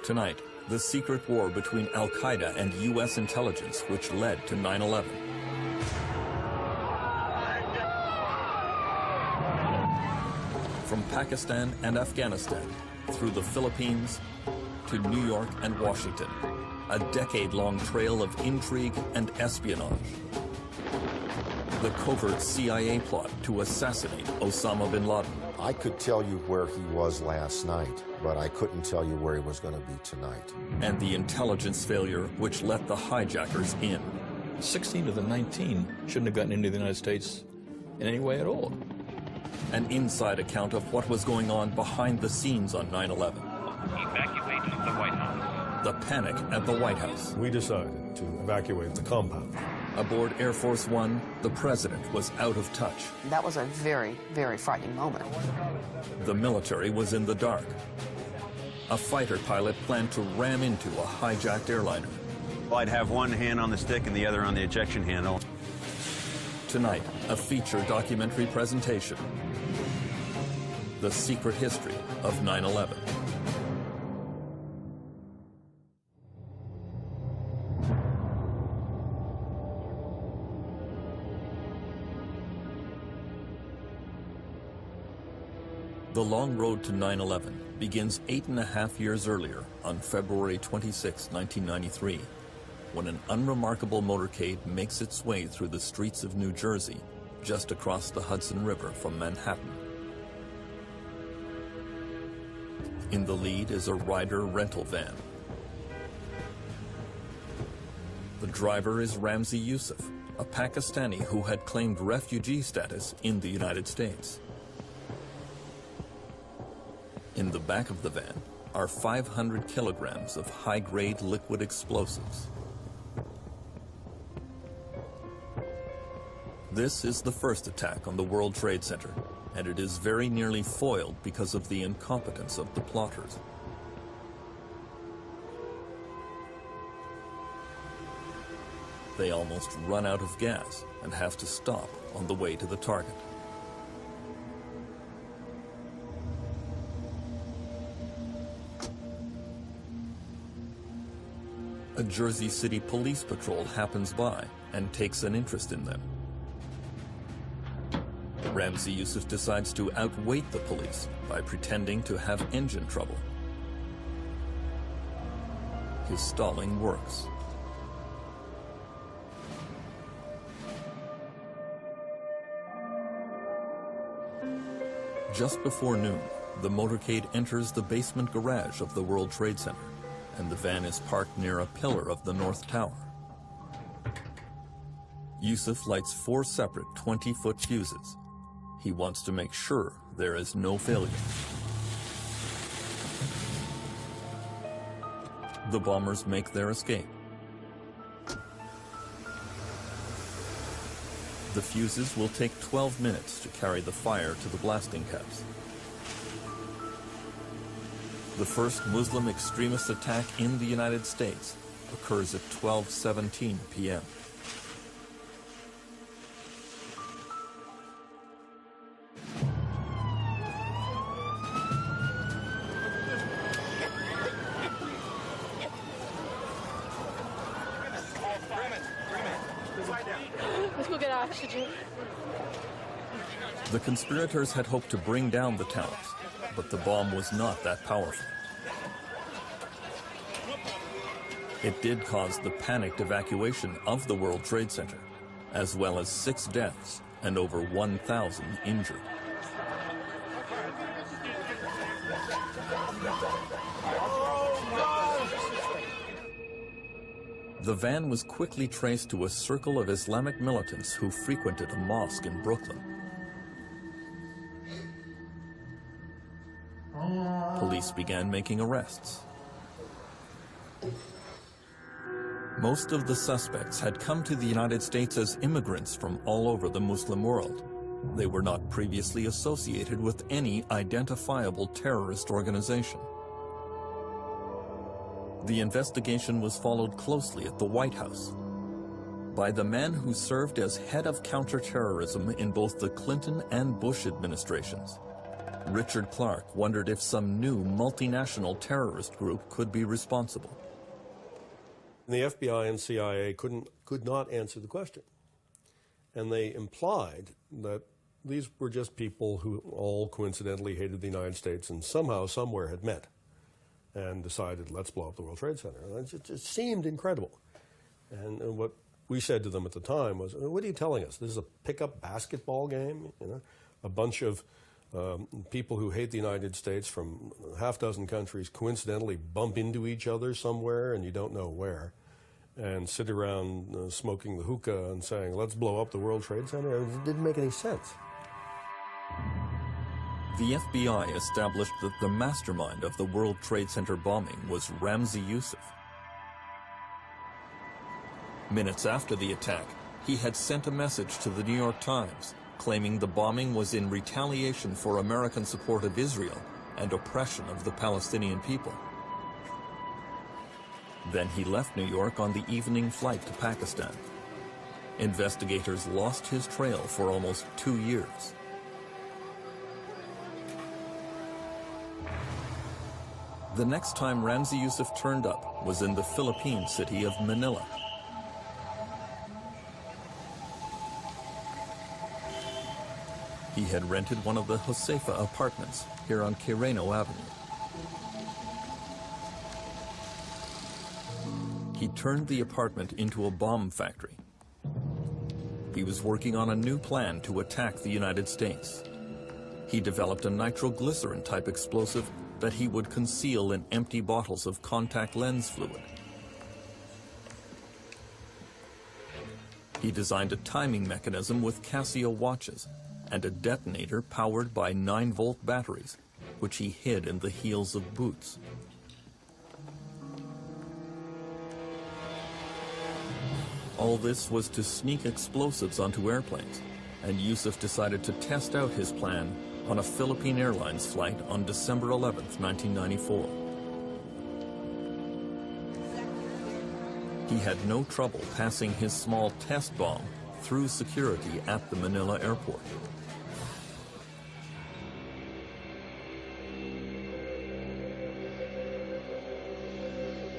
Tonight, the secret war between Al-Qaeda and U.S. intelligence which led to 9/11. From Pakistan and Afghanistan, through the Philippines, to New York and Washington, a decade-long trail of intrigue and espionage. The covert CIA plot to assassinate Osama bin Laden. I could tell you where he was last night, but I couldn't tell you where he was going to be tonight. And the intelligence failure which let the hijackers in. 16 of the 19 shouldn't have gotten into the United States in any way at all. An inside account of what was going on behind the scenes on 9/11. Evacuation of the White House. The panic at the White House. We decided to evacuate the compound. Aboard Air Force One, the president was out of touch. That was a very, very frightening moment. The military was in the dark. A fighter pilot planned to ram into a hijacked airliner. I'd have one hand on the stick and the other on the ejection handle. Tonight, a feature documentary presentation. The secret history of 9/11. The long road to 9/11 begins 8.5 years earlier on February 26, 1993, when an unremarkable motorcade makes its way through the streets of New Jersey, just across the Hudson River from Manhattan. In the lead is a Ryder rental van. The driver is Ramzi Youssef, a Pakistani who had claimed refugee status in the United States. In the back of the van are 500 kilograms of high-grade liquid explosives. This is the first attack on the World Trade Center, and it is very nearly foiled because of the incompetence of the plotters. They almost run out of gas and have to stop on the way to the target. A Jersey City police patrol happens by and takes an interest in them. Ramzi Youssef decides to outweight the police by pretending to have engine trouble. His stalling works. Just before noon, the motorcade enters the basement garage of the World Trade Center, and the van is parked near a pillar of the North Tower. Youssef lights 4 separate 20-foot fuses. He wants to make sure there is no failure. The bombers make their escape. The fuses will take 12 minutes to carry the fire to the blasting caps. The first Muslim extremist attack in the United States occurs at 12:17 p.m. Let's go get oxygen. The conspirators had hoped to bring down the towers, but the bomb was not that powerful. It did cause the panicked evacuation of the World Trade Center, as well as 6 deaths and over 1,000 injured. The van was quickly traced to a circle of Islamic militants who frequented a mosque in Brooklyn. Police began making arrests. Most of the suspects had come to the United States as immigrants from all over the Muslim world. They were not previously associated with any identifiable terrorist organization. The investigation was followed closely at the White House by the man who served as head of counterterrorism in both the Clinton and Bush administrations, Richard Clark wondered if some new multinational terrorist group could be responsible. The FBI and CIA could not answer the question. And they implied that these were just people who all coincidentally hated the United States and somehow, somewhere had met and decided, let's blow up the World Trade Center. And it seemed incredible. And what we said to them at the time was, what are you telling us? This is a pickup basketball game? You know, a bunch of people who hate the United States from half dozen countries coincidentally bump into each other somewhere and you don't know where, and sit around smoking the hookah and saying, let's blow up the World Trade Center. It didn't make any sense. The FBI established that the mastermind of the World Trade Center bombing was Ramzi Youssef. Minutes after the attack, he had sent a message to the New York Times claiming the bombing was in retaliation for American support of Israel and oppression of the Palestinian people. Then he left New York on the evening flight to Pakistan. Investigators lost his trail for almost 2 years. The next time Ramzi Youssef turned up was in the Philippine city of Manila. He had rented one of the Josefa apartments here on Quireno Avenue. He turned the apartment into a bomb factory. He was working on a new plan to attack the United States. He developed a nitroglycerin-type explosive that he would conceal in empty bottles of contact lens fluid. He designed a timing mechanism with Casio watches and a detonator powered by 9-volt batteries, which he hid in the heels of boots. All this was to sneak explosives onto airplanes, and Youssef decided to test out his plan on a Philippine Airlines flight on December 11, 1994. He had no trouble passing his small test bomb through security at the Manila airport.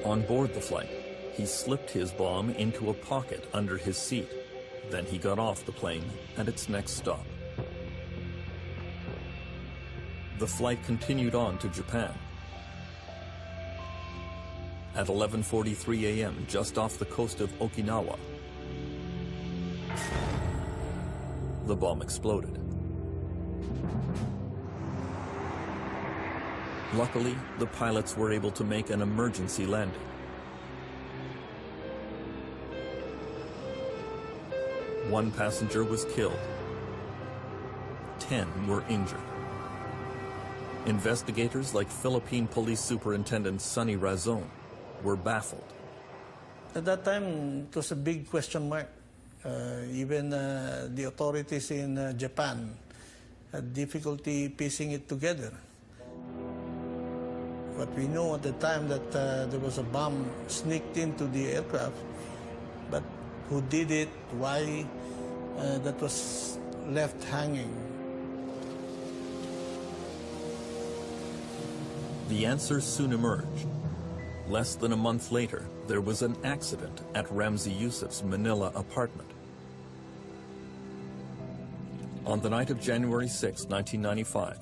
On board the flight, he slipped his bomb into a pocket under his seat. Then he got off the plane at its next stop. The flight continued on to Japan. At 11:43 a.m., just off the coast of Okinawa, the bomb exploded. Luckily, the pilots were able to make an emergency landing. One passenger was killed. 10 were injured. Investigators like Philippine Police Superintendent Sonny Razon were baffled. At that time, it was a big question mark. Even the authorities in Japan had difficulty piecing it together. But we know at the time that there was a bomb sneaked into the aircraft, but who did it, why, that was left hanging. The answers soon emerged. Less than a month later, there was an accident at Ramzi Youssef's Manila apartment. On the night of January 6, 1995,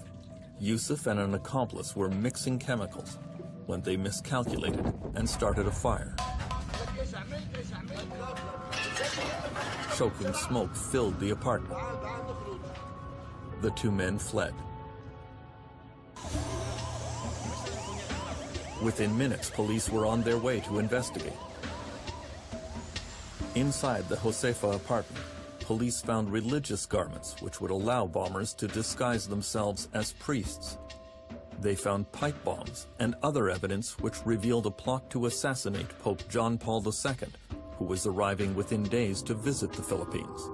Youssef and an accomplice were mixing chemicals when they miscalculated and started a fire. Choking smoke filled the apartment. The two men fled. Within minutes, police were on their way to investigate. Inside the Josefa apartment, police found religious garments which would allow bombers to disguise themselves as priests. They found pipe bombs and other evidence which revealed a plot to assassinate Pope John Paul II, who was arriving within days to visit the Philippines.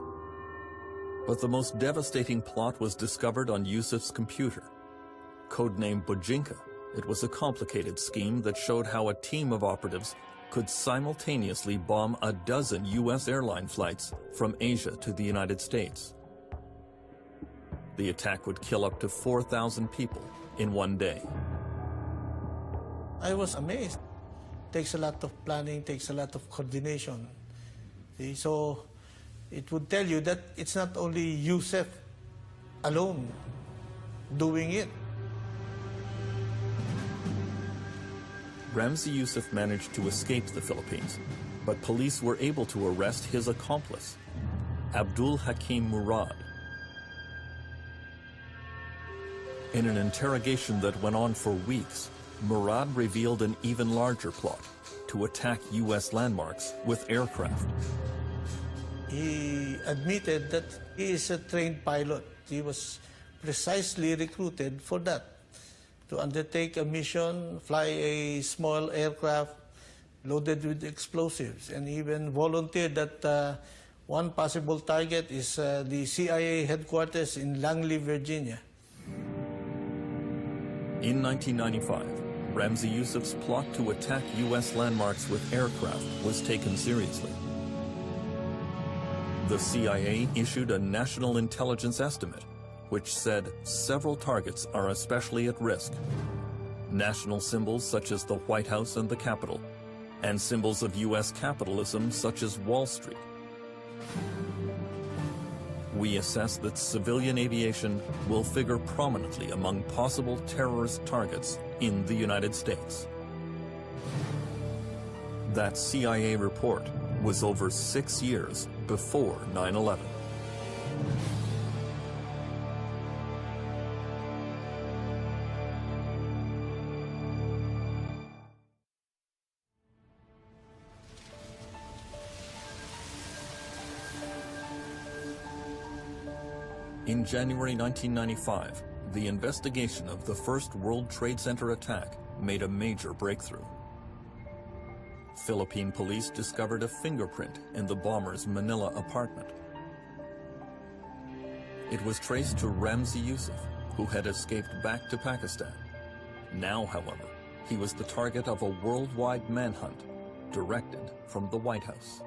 But the most devastating plot was discovered on Youssef's computer. Codenamed Bojinka, it was a complicated scheme that showed how a team of operatives could simultaneously bomb a dozen U.S. airline flights from Asia to the United States. The attack would kill up to 4,000 people in one day. I was amazed. Takes a lot of planning, takes a lot of coordination. See? So it would tell you that it's not only Yusuf alone doing it. Ramzi Yusuf managed to escape the Philippines, but police were able to arrest his accomplice, Abdul Hakim Murad. In an interrogation that went on for weeks, Murad revealed an even larger plot to attack U.S. landmarks with aircraft. He admitted that he is a trained pilot. He was precisely recruited for that, to undertake a mission, fly a small aircraft loaded with explosives, and even volunteered that one possible target is the CIA headquarters in Langley, Virginia. In 1995, Ramzi Yusuf's plot to attack U.S. landmarks with aircraft was taken seriously. The CIA issued a national intelligence estimate, which said several targets are especially at risk. National symbols such as the White House and the Capitol, and symbols of U.S. capitalism such as Wall Street. We assess that civilian aviation will figure prominently among possible terrorist targets in the United States. That CIA report was over 6 years before 9/11. In January 1995, the investigation of the first World Trade Center attack made a major breakthrough. Philippine police discovered a fingerprint in the bomber's Manila apartment. It was traced to Ramzi Yusuf, who had escaped back to Pakistan. Now, however, he was the target of a worldwide manhunt directed from the White House.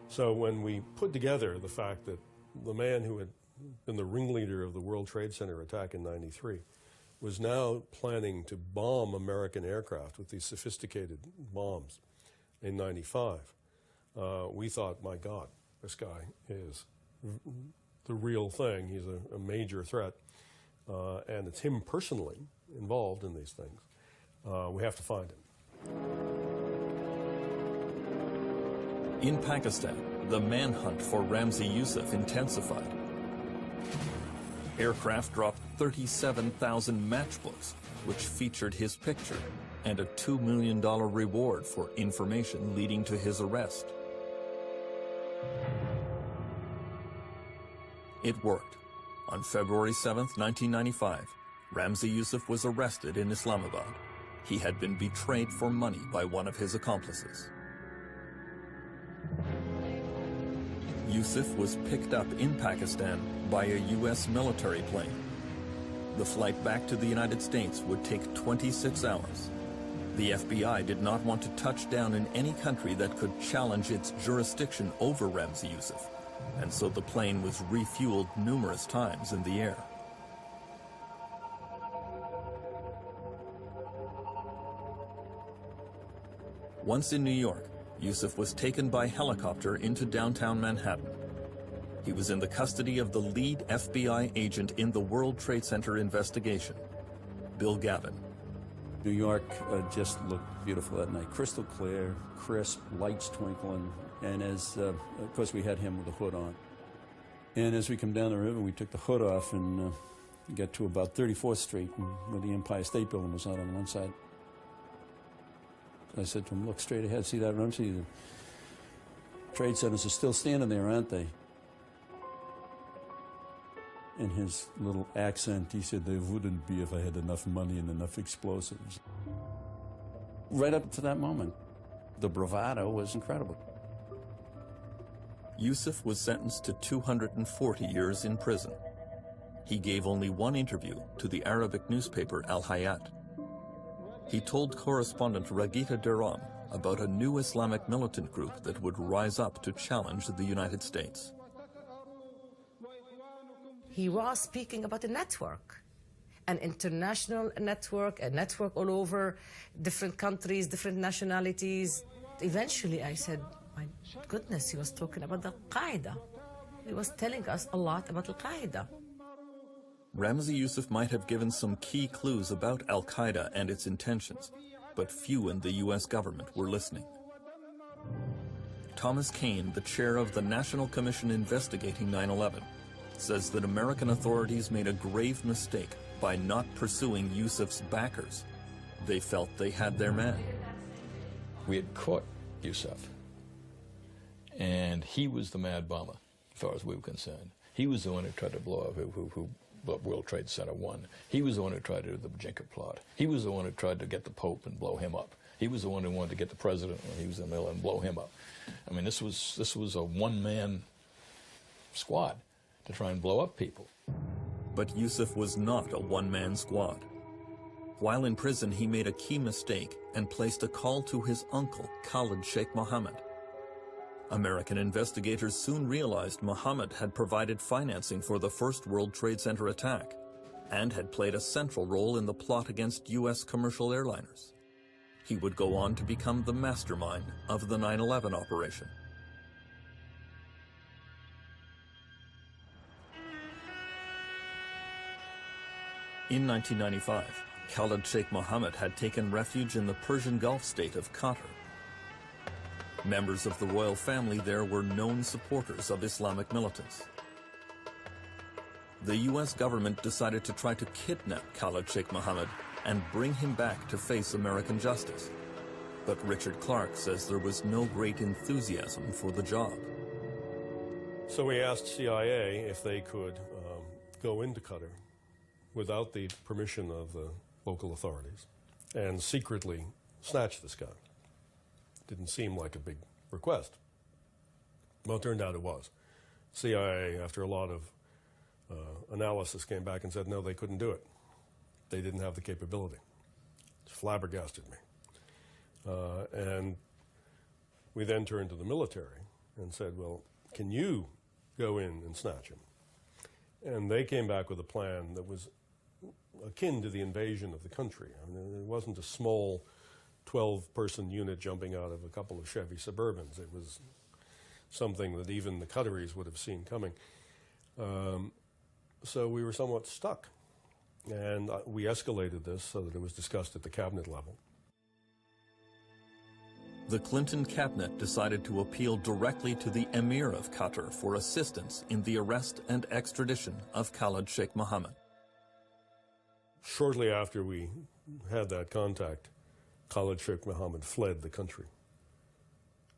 So when we put together the fact that the man who had been the ringleader of the World Trade Center attack in '93 was now planning to bomb American aircraft with these sophisticated bombs in '95, we thought, my God, this guy is the real thing. He's a major threat, and it's him personally involved in these things. We have to find him. In Pakistan, the manhunt for Ramzi Yusuf intensified. Aircraft dropped 37,000 matchbooks, which featured his picture, and a $2 million reward for information leading to his arrest. It worked. On February 7, 1995, Ramzi Yusuf was arrested in Islamabad. He had been betrayed for money by one of his accomplices. Yusuf was picked up in Pakistan by a U.S. military plane. The flight back to the United States would take 26 hours. The FBI did not want to touch down in any country that could challenge its jurisdiction over Ramzi Yusuf, and so the plane was refueled numerous times in the air. Once in New York, Yusuf was taken by helicopter into downtown Manhattan. He was in the custody of the lead FBI agent in the World Trade Center investigation, Bill Gavin. New York just looked beautiful that night. Crystal clear, crisp, lights twinkling, and of course we had him with the hood on. And as we come down the river, we took the hood off and got to about 34th Street, where the Empire State Building was out on one side. I said to him, look straight ahead, see that Ramzi? The trade centers are still standing there, aren't they? In his little accent, he said, they wouldn't be if I had enough money and enough explosives. Right up to that moment, the bravado was incredible. Yusuf was sentenced to 240 years in prison. He gave only one interview to the Arabic newspaper Al Hayat. He told correspondent Ragita Duran about a new Islamic militant group that would rise up to challenge the United States. He was speaking about a network, an international network, a network all over different countries, different nationalities. Eventually I said, my goodness, he was talking about Al-Qaeda. He was telling us a lot about Al-Qaeda. Ramzi Youssef might have given some key clues about Al-Qaeda and its intentions, but few in the U.S. government were listening. Thomas Kane, the chair of the National Commission investigating 9/11, says that American authorities made a grave mistake by not pursuing Youssef's backers. They felt they had their man. We had caught Youssef, and he was the mad bomber, as far as we were concerned. He was the one who tried to blow up, who blew up World Trade Center 1. He was the one who tried to do the Bajinka plot. He was the one who tried to get the Pope and blow him up. He was the one who wanted to get the president when he was in the middle and blow him up. I mean, this was a one-man squad to try and blow up people. But Youssef was not a one-man squad. While in prison, he made a key mistake and placed a call to his uncle, Khalid Sheikh Mohammed. American investigators soon realized Mohammed had provided financing for the first World Trade Center attack and had played a central role in the plot against U.S. commercial airliners. He would go on to become the mastermind of the 9/11 operation. In 1995, Khalid Sheikh Mohammed had taken refuge in the Persian Gulf state of Qatar. Members of the royal family there were known supporters of Islamic militants. The U.S. government decided to try to kidnap Khalid Sheikh Mohammed and bring him back to face American justice. But Richard Clark says there was no great enthusiasm for the job. So we asked CIA if they could go into Qatar without the permission of the local authorities and secretly snatch this guy. Didn't seem like a big request. Well, it turned out it was. CIA, after a lot of analysis, came back and said, no, they couldn't do it. They didn't have the capability. It flabbergasted me. And we then turned to the military and said, well, can you go in and snatch him? And they came back with a plan that was akin to the invasion of the country. I mean, it wasn't a small 12-person unit jumping out of a couple of Chevy Suburbans. It was something that even the Qataris would have seen coming. So we were somewhat stuck. And we escalated this so that it was discussed at the cabinet level. The Clinton cabinet decided to appeal directly to the Emir of Qatar for assistance in the arrest and extradition of Khalid Sheikh Mohammed. Shortly after we had that contact, Khalid Sheikh Mohammed fled the country.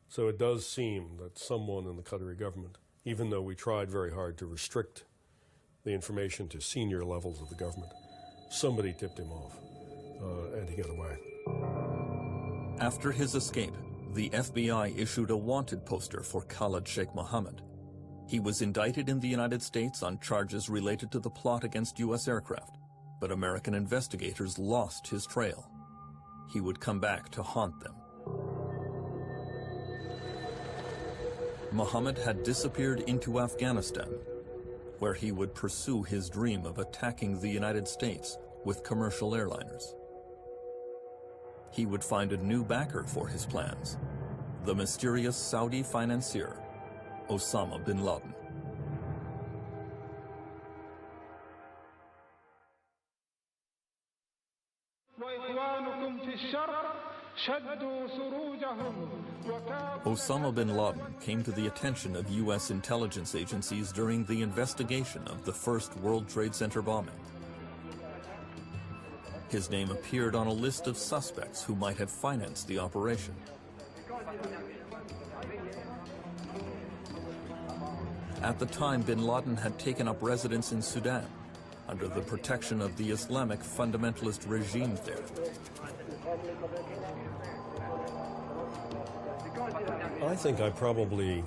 So it does seem that someone in the Qatari government, even though we tried very hard to restrict the information to senior levels of the government, somebody tipped him off and he got away. After his escape, the FBI issued a wanted poster for Khalid Sheikh Mohammed. He was indicted in the United States on charges related to the plot against U.S. aircraft, but American investigators lost his trail. He would come back to haunt them. Mohammed had disappeared into Afghanistan, where he would pursue his dream of attacking the United States with commercial airliners. He would find a new backer for his plans, the mysterious Saudi financier, Osama bin Laden. Osama bin Laden came to the attention of U.S. intelligence agencies during the investigation of the first World Trade Center bombing. His name appeared on a list of suspects who might have financed the operation. At the time, bin Laden had taken up residence in Sudan under the protection of the Islamic fundamentalist regime there. I think I probably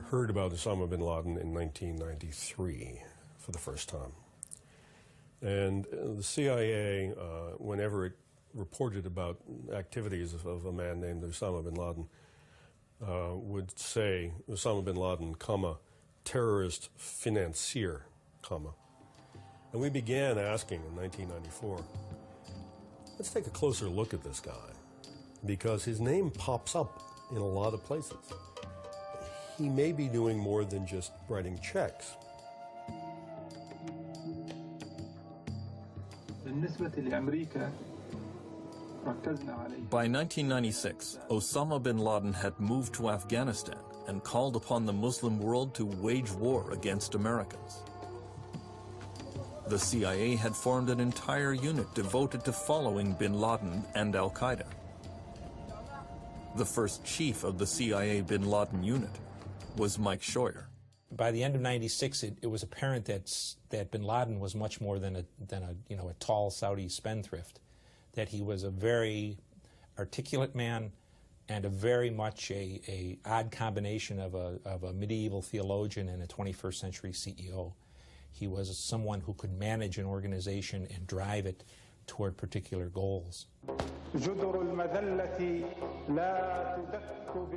heard about Osama bin Laden in 1993 for the first time. And the CIA, whenever it reported about activities of a man named Osama bin Laden, would say Osama bin Laden, comma, terrorist financier. And we began asking in 1994, let's take a closer look at this guy, because his name pops up in a lot of places. He may be doing more than just writing checks. By 1996, Osama bin Laden had moved to Afghanistan and called upon the Muslim world to wage war against Americans. The CIA had formed an entire unit devoted to following bin Laden and al-Qaeda. The first chief of the CIA bin Laden unit was Mike Scheuer. By the end of '96, it was apparent that bin Laden was much more than a tall Saudi spendthrift, that he was a very articulate man and a very much a odd combination of a medieval theologian and a 21st century CEO. He was someone who could manage an organization and drive it toward particular goals.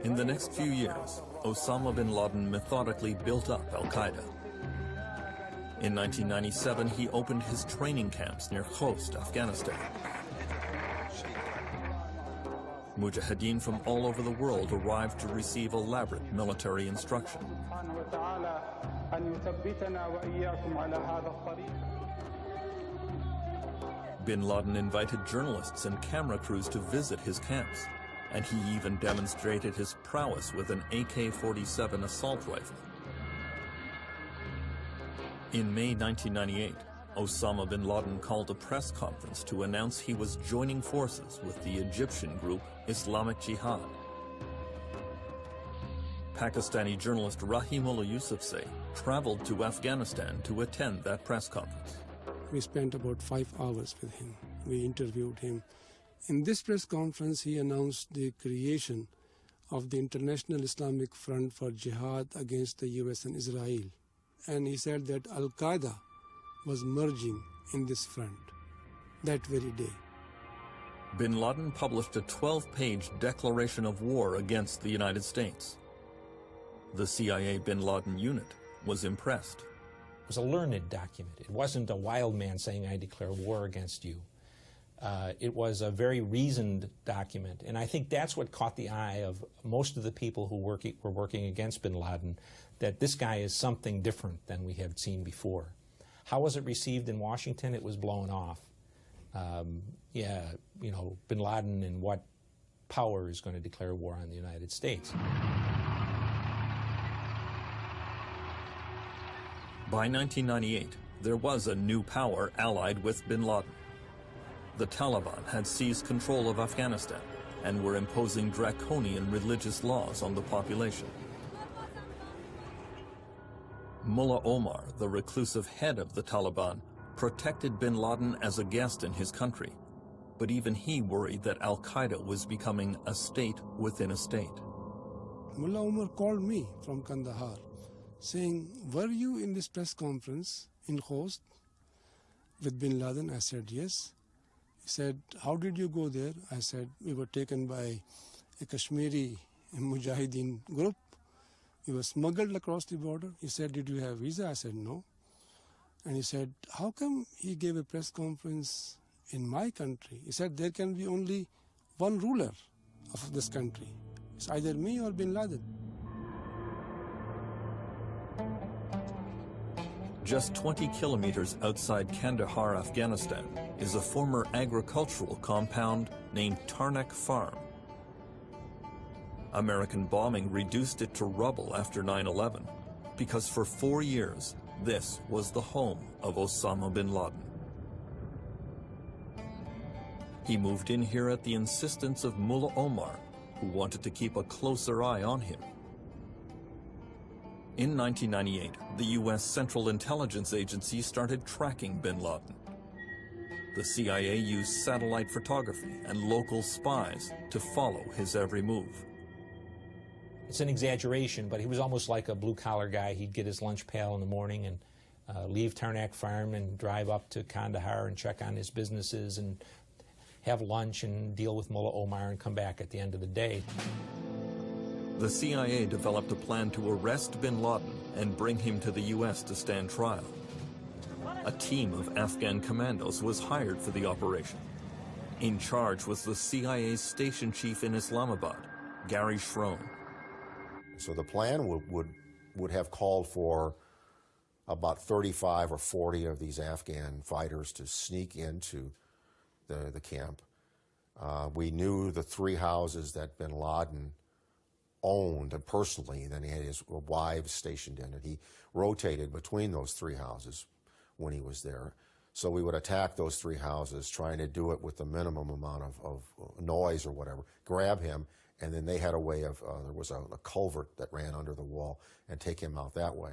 In the next few years, Osama bin Laden methodically built up al-Qaeda. In 1997, he opened his training camps near Khost, Afghanistan. Mujahideen from all over the world arrived to receive elaborate military instruction. Bin Laden invited journalists and camera crews to visit his camps, and he even demonstrated his prowess with an AK-47 assault rifle. In May 1998, Osama bin Laden called a press conference to announce he was joining forces with the Egyptian group Islamic Jihad. Pakistani journalist Rahimullah Yousafzai traveled to Afghanistan to attend that press conference. We spent about 5 hours with him. We interviewed him. In this press conference, he announced the creation of the International Islamic Front for Jihad against the US and Israel. And he said that al-Qaeda was merging in this front that very day. Bin Laden published a 12-page declaration of war against the United States. The CIA Bin Laden unit was impressed. It was a learned document. It wasn't a wild man saying, I declare war against you. It was a very reasoned document, and I think that's what caught the eye of most of the people who were working against bin Laden, that this guy is something different than we have seen before. How was it received in Washington? It was blown off. Bin Laden and what power is going to declare war on the United States? By 1998, there was a new power allied with bin Laden. The Taliban had seized control of Afghanistan and were imposing draconian religious laws on the population. Mullah Omar, the reclusive head of the Taliban, protected bin Laden as a guest in his country, but even he worried that al-Qaeda was becoming a state within a state. Mullah Omar called me from Kandahar, saying, were you in this press conference in Khost with bin Laden? I said, yes. He said, how did you go there? I said, we were taken by a Kashmiri Mujahideen group. We were smuggled across the border. He said, did you have visa? I said, no. And he said, how come he gave a press conference in my country? He said, there can be only one ruler of this country. It's either me or bin Laden. Just 20 kilometers outside Kandahar, Afghanistan, is a former agricultural compound named Tarnak Farm. American bombing reduced it to rubble after 9/11, because for 4 years, this was the home of Osama bin Laden. He moved in here at the insistence of Mullah Omar, who wanted to keep a closer eye on him. In 1998, the U.S. Central Intelligence Agency started tracking bin Laden. The CIA used satellite photography and local spies to follow his every move. It's an exaggeration, but he was almost like a blue-collar guy. He'd get his lunch pail in the morning and leave Tarnak Farm and drive up to Kandahar and check on his businesses and have lunch and deal with Mullah Omar and come back at the end of the day. The CIA developed a plan to arrest bin Laden and bring him to the U.S. to stand trial. A team of Afghan commandos was hired for the operation. In charge was the CIA's station chief in Islamabad, Gary Schroen. So the plan would have called for about 35 or 40 of these Afghan fighters to sneak into the camp. We knew the 3 houses that bin Laden owned personally, and then he had his wives stationed in it. He rotated between those 3 houses when he was there. So we would attack those 3 houses, trying to do it with the minimum amount of noise or whatever, grab him, and then they had a way of, there was a culvert that ran under the wall, and take him out that way.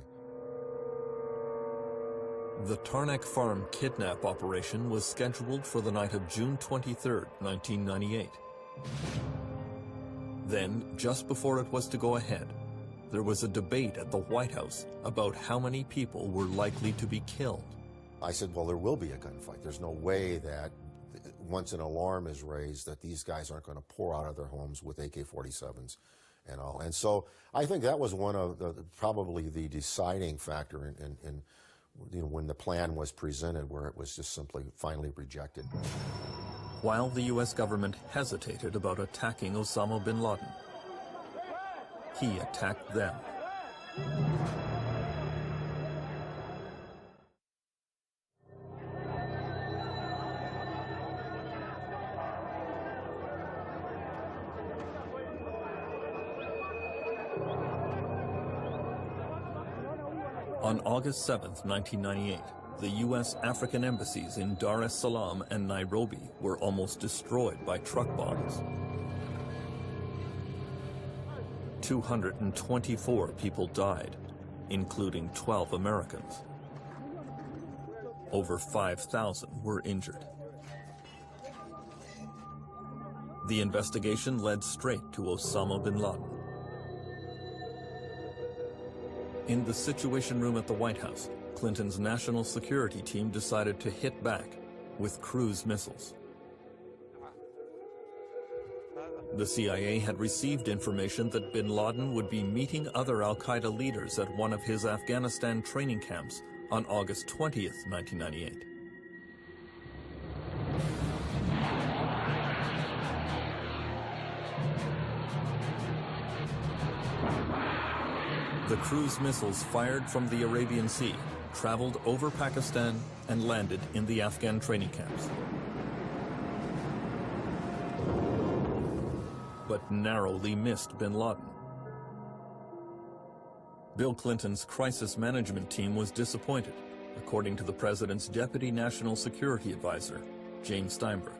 The Tarnak Farm kidnap operation was scheduled for the night of June 23, 1998. Then, just before it was to go ahead, there was a debate at the White House about how many people were likely to be killed. I said, well, there will be a gunfight. There's no way that once an alarm is raised that these guys aren't going to pour out of their homes with AK-47s and all. And so I think that was one of probably the deciding factor in when the plan was presented, where it was just simply finally rejected. While the U.S. government hesitated about attacking Osama bin Laden, he attacked them. On August 7, 1998, the U.S. African embassies in Dar es Salaam and Nairobi were almost destroyed by truck bombs. 224 people died, including 12 Americans. Over 5,000 were injured. The investigation led straight to Osama bin Laden. In the Situation Room at the White House, Clinton's national security team decided to hit back with cruise missiles. The CIA had received information that bin Laden would be meeting other al-Qaeda leaders at one of his Afghanistan training camps on August 20th, 1998. The cruise missiles fired from the Arabian Sea traveled over Pakistan and landed in the Afghan training camps. But narrowly missed bin Laden. Bill Clinton's crisis management team was disappointed, according to the president's deputy national security advisor, James Steinberg.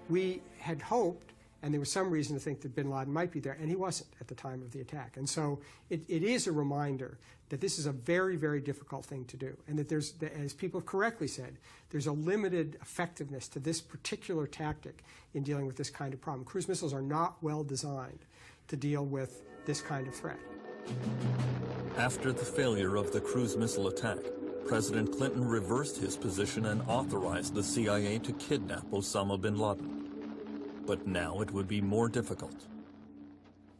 We had hoped, and there was some reason to think that bin Laden might be there, and he wasn't at the time of the attack. And so it is a reminder that this is a very, very difficult thing to do, and that there's, as people have correctly said, there's a limited effectiveness to this particular tactic in dealing with this kind of problem. Cruise missiles are not well designed to deal with this kind of threat. After the failure of the cruise missile attack, President Clinton reversed his position and authorized the CIA to kidnap Osama bin Laden. But now it would be more difficult.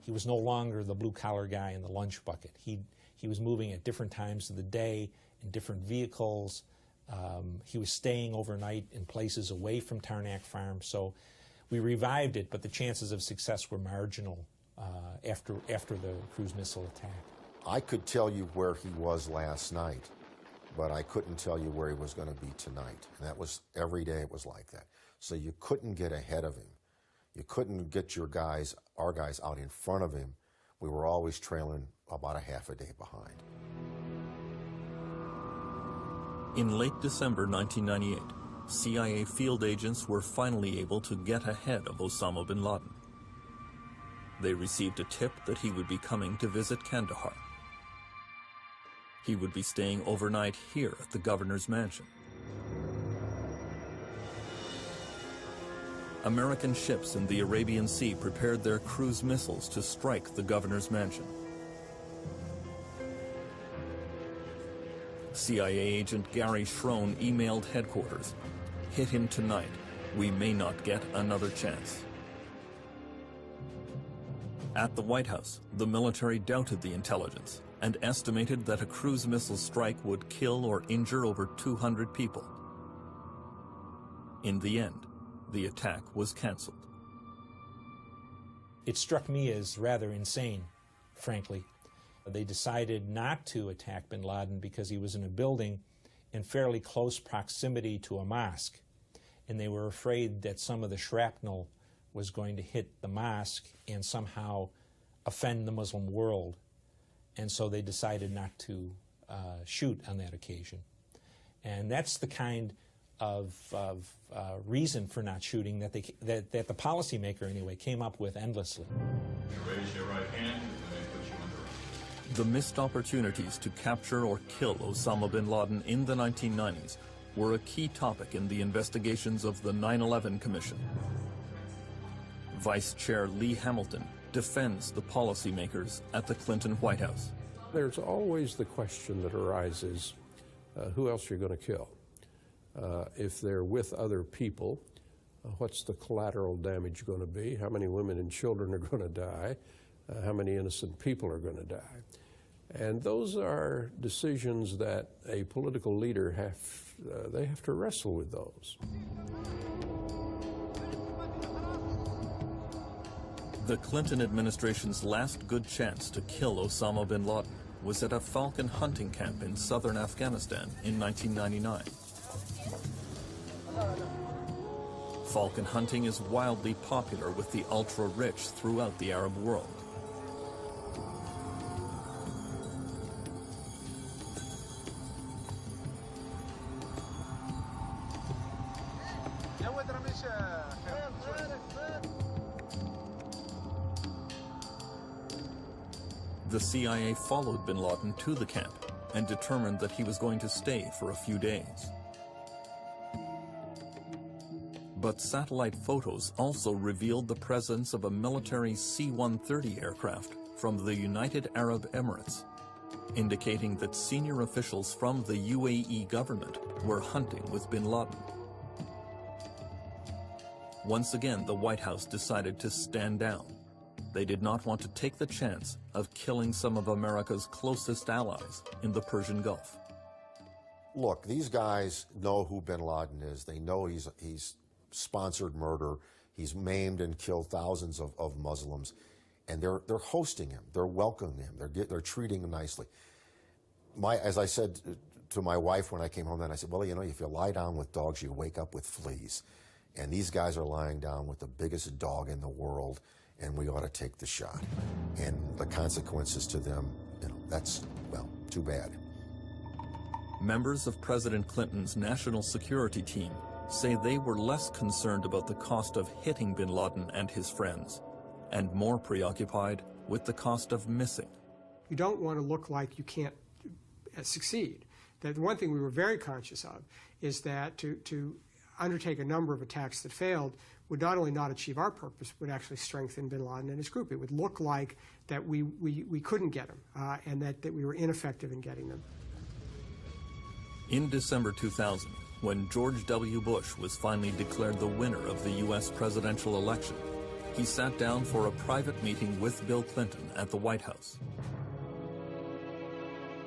He was no longer the blue-collar guy in the lunch bucket. He was moving at different times of the day in different vehicles. He was staying overnight in places away from Tarnak Farm. So we revived it, but the chances of success were marginal after the cruise missile attack. I could tell you where he was last night, but I couldn't tell you where he was going to be tonight. And that was every day it was like that. So you couldn't get ahead of him. You couldn't get our guys out in front of him. We were always trailing about a half a day behind. In late December 1998, CIA field agents were finally able to get ahead of Osama bin Laden. They received a tip that he would be coming to visit Kandahar. He would be staying overnight here at the governor's mansion. American ships in the Arabian Sea prepared their cruise missiles to strike the governor's mansion. CIA agent Gary Schroen emailed headquarters, "Hit him tonight. We may not get another chance." At the White House, the military doubted the intelligence and estimated that a cruise missile strike would kill or injure over 200 people. In the end, the attack was canceled. It struck me as rather insane, frankly. They decided not to attack bin Laden because he was in a building in fairly close proximity to a mosque, and they were afraid that some of the shrapnel was going to hit the mosque and somehow offend the Muslim world, and so they decided not to shoot on that occasion. And that's the kind of reason for not shooting that the policymaker, anyway, came up with endlessly. You raise your right hand, and I put you under arrest. The missed opportunities to capture or kill Osama bin Laden in the 1990s were a key topic in the investigations of the 9/11 Commission. Vice Chair Lee Hamilton defends the policymakers at the Clinton White House. There's always the question that arises, who else you're going to kill? If they're with other people, what's the collateral damage going to be? How many women and children are going to die? How many innocent people are going to die? And those are decisions that a political leader they have to wrestle with those. The Clinton administration's last good chance to kill Osama bin Laden was at a falcon hunting camp in southern Afghanistan in 1999. Falcon hunting is wildly popular with the ultra-rich throughout the Arab world. The CIA followed bin Laden to the camp and determined that he was going to stay for a few days. But satellite photos also revealed the presence of a military C-130 aircraft from the United Arab Emirates, indicating that senior officials from the UAE government were hunting with bin Laden. Once again, the White House decided to stand down. They did not want to take the chance of killing some of America's closest allies in the Persian Gulf. Look, these guys know who bin Laden is. They know he's sponsored murder. He's maimed and killed thousands of Muslims. And they're hosting him. They're welcoming him. They're treating him nicely. As I said to my wife when I came home, then I said, well, you know, if you lie down with dogs, you wake up with fleas. And these guys are lying down with the biggest dog in the world, and we ought to take the shot. And the consequences to them, you know, that's, well, too bad. Members of President Clinton's national security team say they were less concerned about the cost of hitting bin Laden and his friends, and more preoccupied with the cost of missing. You don't want to look like you can't succeed. That one thing we were very conscious of is that to undertake a number of attacks that failed would not only not achieve our purpose, would actually strengthen bin Laden and his group. It would look like that we couldn't get him and that we were ineffective in getting them. In December 2000, when George W. Bush was finally declared the winner of the U.S. presidential election, he sat down for a private meeting with Bill Clinton at the White House.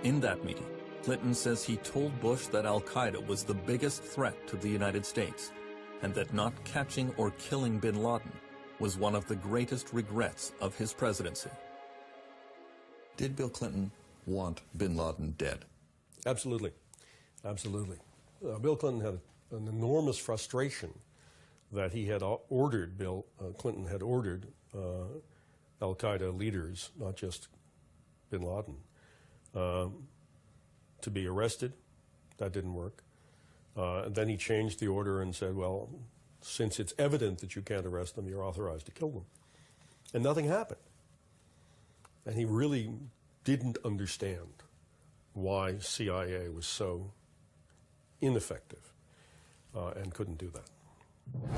In that meeting, Clinton says he told Bush that al-Qaeda was the biggest threat to the United States, and that not catching or killing bin Laden was one of the greatest regrets of his presidency. Did Bill Clinton want bin Laden dead? Absolutely. Absolutely. Bill Clinton had an enormous frustration that he had ordered, Clinton had ordered al-Qaeda leaders, not just bin Laden, to be arrested. That didn't work. And then he changed the order and said, well, since it's evident that you can't arrest them, you're authorized to kill them. And nothing happened. And he really didn't understand why CIA was so ineffective and couldn't do that.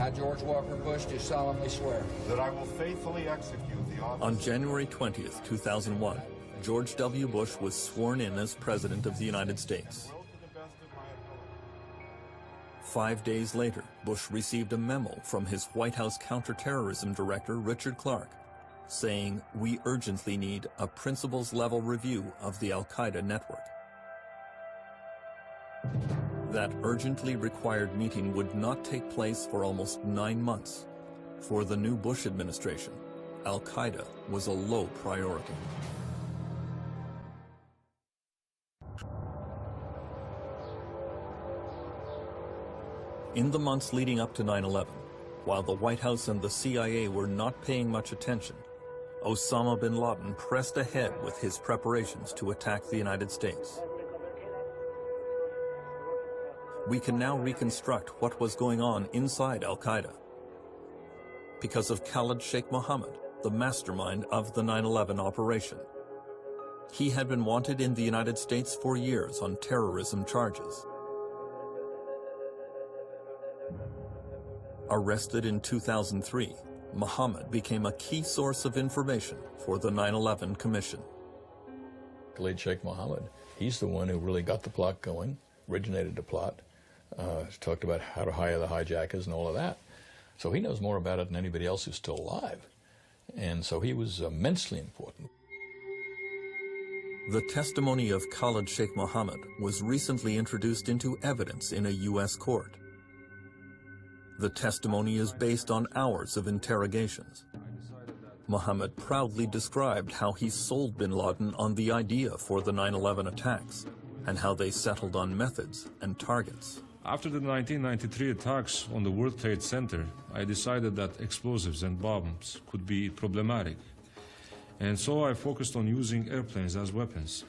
I, George Walker Bush, do solemnly swear that I will faithfully execute the office. On January 20th, 2001, George W. Bush was sworn in as President of the United States. 5 days later, Bush received a memo from his White House counterterrorism director, Richard Clarke, saying, "We urgently need a principles-level review of the al-Qaeda network." That urgently required meeting would not take place for almost 9 months. For the new Bush administration, al-Qaeda was a low priority. In the months leading up to 9/11, while the White House and the CIA were not paying much attention, Osama bin Laden pressed ahead with his preparations to attack the United States. We can now reconstruct what was going on inside al-Qaeda. Because of Khalid Sheikh Mohammed, the mastermind of the 9/11 operation. He had been wanted in the United States for years on terrorism charges. Arrested in 2003, Mohammed became a key source of information for the 9/11 Commission. Khalid Sheikh Mohammed, he's the one who really got the plot going, originated the plot, talked about how to hire the hijackers and all of that. So he knows more about it than anybody else who's still alive. And so he was immensely important. The testimony of Khalid Sheikh Mohammed was recently introduced into evidence in a U.S. court. The testimony is based on hours of interrogations. Mohammed proudly described how he sold bin Laden on the idea for the 9/11 attacks and how they settled on methods and targets. After the 1993 attacks on the World Trade Center, I decided that explosives and bombs could be problematic. And so I focused on using airplanes as weapons.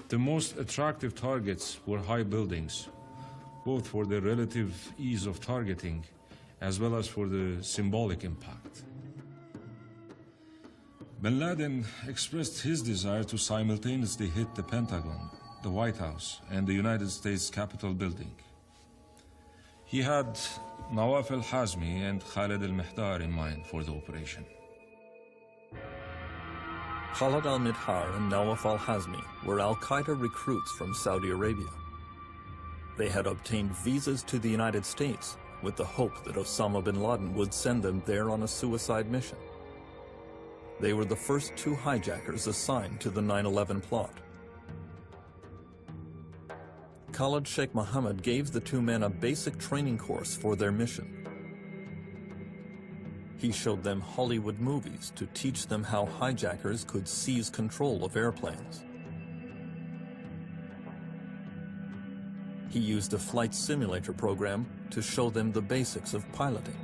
The most attractive targets were high buildings, both for the relative ease of targeting as well as for the symbolic impact. Bin Laden expressed his desire to simultaneously hit the Pentagon, the White House, and the United States Capitol building. He had Nawaf al-Hazmi and Khalid al-Mihdar in mind for the operation. Khalid al-Mihdar and Nawaf al-Hazmi were al-Qaeda recruits from Saudi Arabia. They had obtained visas to the United States with the hope that Osama bin Laden would send them there on a suicide mission. They were the first 2 hijackers assigned to the 9/11 plot. Khalid Sheikh Mohammed gave the 2 men a basic training course for their mission. He showed them Hollywood movies to teach them how hijackers could seize control of airplanes. He used a flight simulator program to show them the basics of piloting.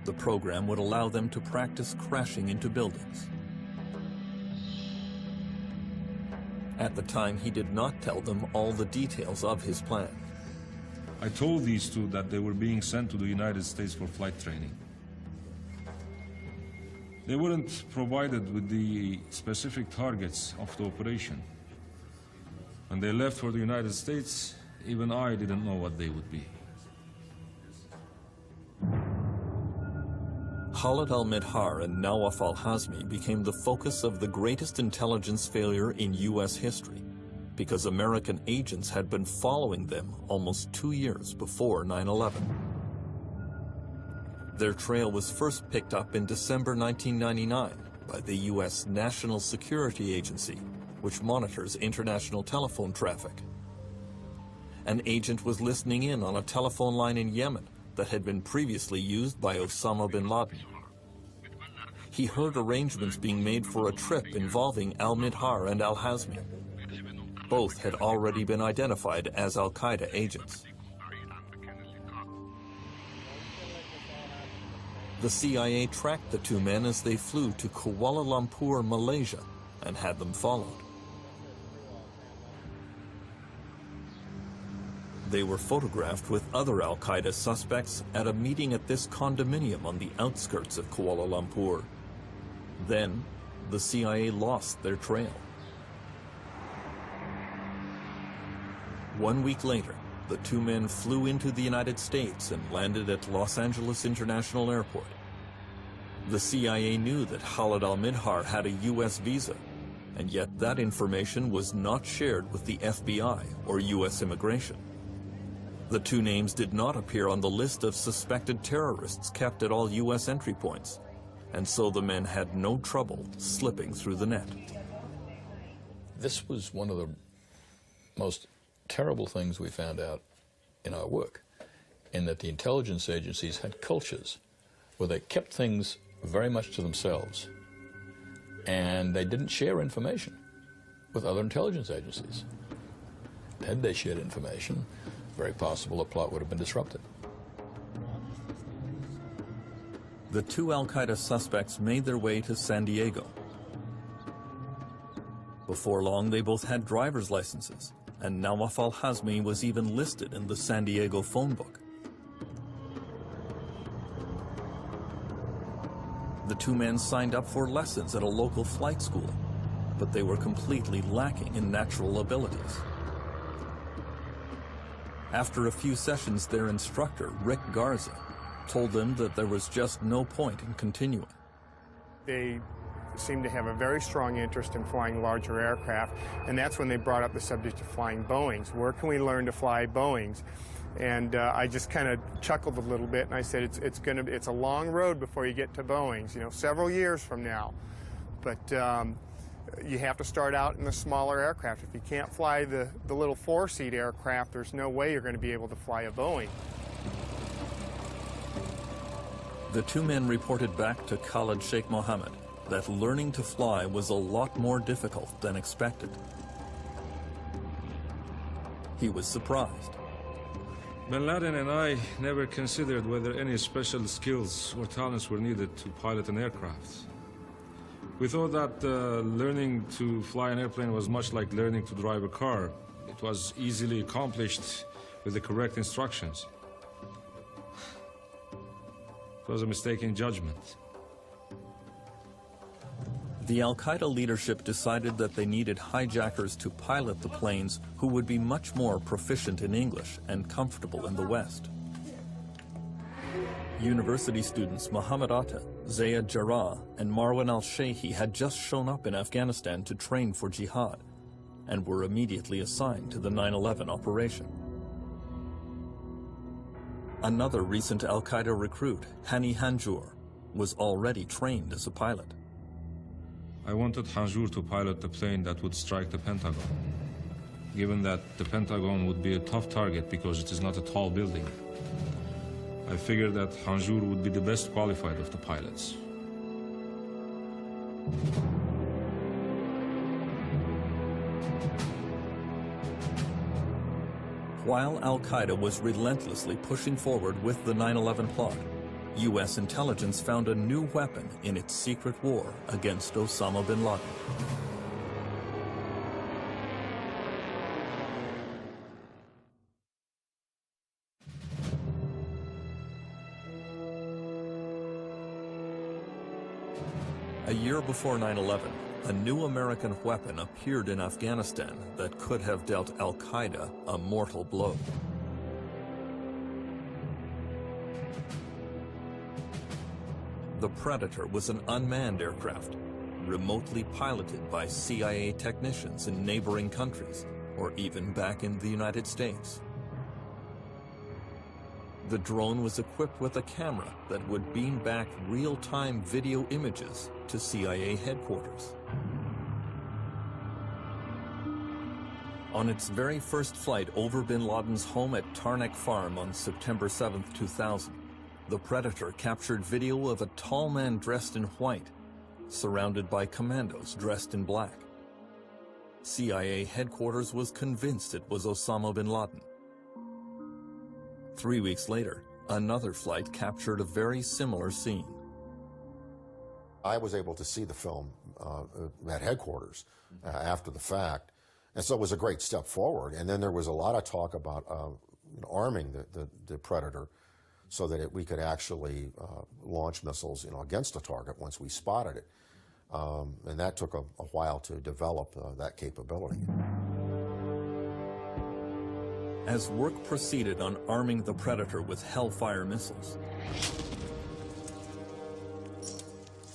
The program would allow them to practice crashing into buildings. At the time, he did not tell them all the details of his plan. I told these 2 that they were being sent to the United States for flight training. They weren't provided with the specific targets of the operation. When they left for the United States, even I didn't know what they would be. Khalid al-Mihdar and Nawaf al-Hazmi became the focus of the greatest intelligence failure in U.S. history because American agents had been following them almost 2 years before 9/11. Their trail was first picked up in December 1999 by the U.S. National Security Agency, which monitors international telephone traffic. An agent was listening in on a telephone line in Yemen that had been previously used by Osama bin Laden. He heard arrangements being made for a trip involving al-Mihdar and al-Hazmi. Both had already been identified as al-Qaeda agents. The CIA tracked the 2 men as they flew to Kuala Lumpur, Malaysia, and had them followed. They were photographed with other al-Qaeda suspects at a meeting at this condominium on the outskirts of Kuala Lumpur. Then, the CIA lost their trail. 1 week later, the 2 men flew into the United States and landed at Los Angeles International Airport. The CIA knew that Khalid al-Mihdar had a U.S. visa, and yet that information was not shared with the FBI or U.S. Immigration. The 2 names did not appear on the list of suspected terrorists kept at all U.S. entry points, and so the men had no trouble slipping through the net. This was one of the most terrible things we found out in our work, in that the intelligence agencies had cultures where they kept things very much to themselves, and they didn't share information with other intelligence agencies. Had they shared information, very possible a plot would have been disrupted. The two al-Qaeda suspects made their way to San Diego. Before long, they both had driver's licenses, and Nawaf al-Hazmi was even listed in the San Diego phone book. The two men signed up for lessons at a local flight school, but they were completely lacking in natural abilities. After a few sessions, their instructor, Rick Garza, told them that there was just no point in continuing. They seemed to have a very strong interest in flying larger aircraft, and that's when they brought up the subject of flying Boeings. Where can we learn to fly Boeings? And I just kind of chuckled a little bit, and I said, it's a long road before you get to Boeings, you know, several years from now. But you have to start out in the smaller aircraft. If you can't fly the little four-seat aircraft, there's no way you're going to be able to fly a Boeing. The two men reported back to Khalid Sheikh Mohammed that learning to fly was a lot more difficult than expected. He was surprised. Bin Laden and I never considered whether any special skills or talents were needed to pilot an aircraft. We thought that learning to fly an airplane was much like learning to drive a car. It was easily accomplished with the correct instructions. It was a mistaken judgment. The al-Qaeda leadership decided that they needed hijackers to pilot the planes who would be much more proficient in English and comfortable in the West. University students Muhammad Atta, Zayed Jarrah, and Marwan al-Sheikhi had just shown up in Afghanistan to train for jihad and were immediately assigned to the 9/11 operation. Another recent al-Qaeda recruit, Hani Hanjour, was already trained as a pilot. I wanted Hanjour to pilot the plane that would strike the Pentagon, given that the Pentagon would be a tough target because it is not a tall building. I figured that Hanjour would be the best qualified of the pilots. While al-Qaeda was relentlessly pushing forward with the 9/11 plot, U.S. intelligence found a new weapon in its secret war against Osama bin Laden. A year before 9/11, a new American weapon appeared in Afghanistan that could have dealt al-Qaeda a mortal blow. The Predator was an unmanned aircraft, remotely piloted by CIA technicians in neighboring countries, or even back in the United States. The drone was equipped with a camera that would beam back real-time video images to CIA headquarters. On its very first flight over bin Laden's home at Tarnak Farm on September 7, 2000, the Predator captured video of a tall man dressed in white, surrounded by commandos dressed in black. CIA headquarters was convinced it was Osama bin Laden. 3 weeks later, another flight captured a very similar scene. I was able to see the film at headquarters after the fact, and so it was a great step forward. And then there was a lot of talk about arming the Predator so that we could actually launch missiles, against a target once we spotted it. And that took a while to develop that capability. As work proceeded on arming the Predator with Hellfire missiles,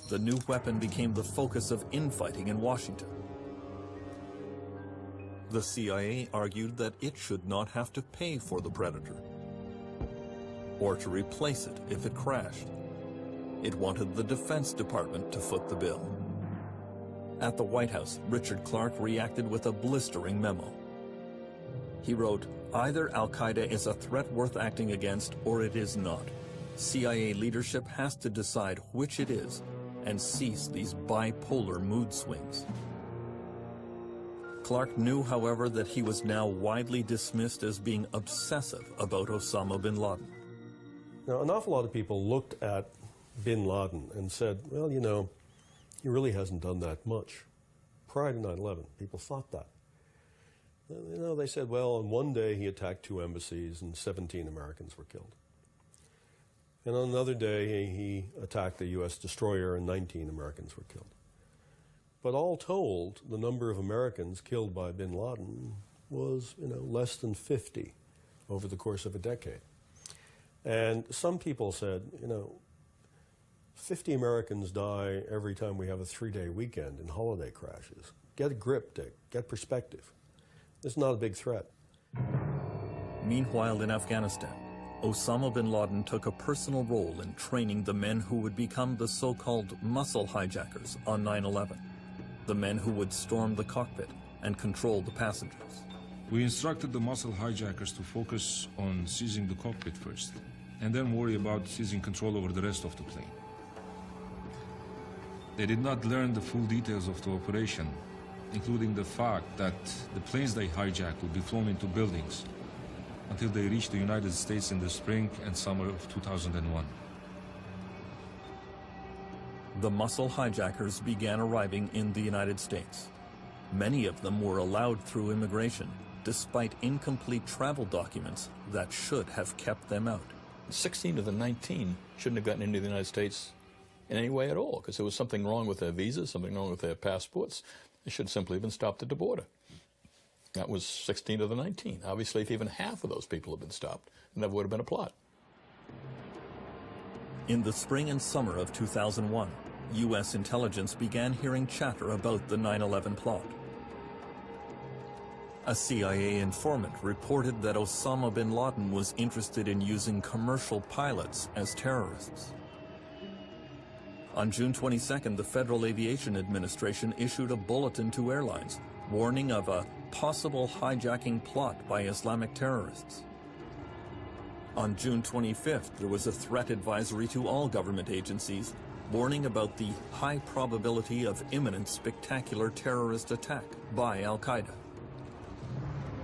the new weapon became the focus of infighting in Washington. The CIA argued that it should not have to pay for the Predator, or to replace it if it crashed. It wanted the Defense Department to foot the bill. At the White House, Richard Clarke reacted with a blistering memo. He wrote, "Either al-Qaeda is a threat worth acting against or it is not. CIA leadership has to decide which it is and cease these bipolar mood swings." Clarke knew, however, that he was now widely dismissed as being obsessive about Osama bin Laden. Now, an awful lot of people looked at bin Laden and said, well, you know, he really hasn't done that much. Prior to 9/11, people thought that. You know, they said, well, on one day he attacked 2 embassies and 17 Americans were killed. And on another day he attacked a U.S. destroyer and 19 Americans were killed. But all told, the number of Americans killed by bin Laden was, you know, less than 50 over the course of a decade. And some people said, you know, 50 Americans die every time we have a 3-day weekend in holiday crashes. Get a grip, Dick. Get perspective. It's not a big threat. Meanwhile, in Afghanistan, Osama bin Laden took a personal role in training the men who would become the so-called muscle hijackers on 9/11, the men who would storm the cockpit and control the passengers. We instructed the muscle hijackers to focus on seizing the cockpit first, and then worry about seizing control over the rest of the plane. They did not learn the full details of the operation, including the fact that the planes they hijacked would be flown into buildings until they reached the United States in the spring and summer of 2001. The muscle hijackers began arriving in the United States. Many of them were allowed through immigration, despite incomplete travel documents that should have kept them out. 16 of the 19 shouldn't have gotten into the United States in any way at all, because there was something wrong with their visas, something wrong with their passports. They should simply have been stopped at the border. That was 16 of the 19. Obviously, if even half of those people had been stopped, it never would have been a plot. In the spring and summer of 2001, U.S. intelligence began hearing chatter about the 9/11 plot. A CIA informant reported that Osama bin Laden was interested in using commercial pilots as terrorists. On June 22nd, the Federal Aviation Administration issued a bulletin to airlines warning of a possible hijacking plot by Islamic terrorists. On June 25th, there was a threat advisory to all government agencies warning about the high probability of imminent spectacular terrorist attack by al-Qaeda.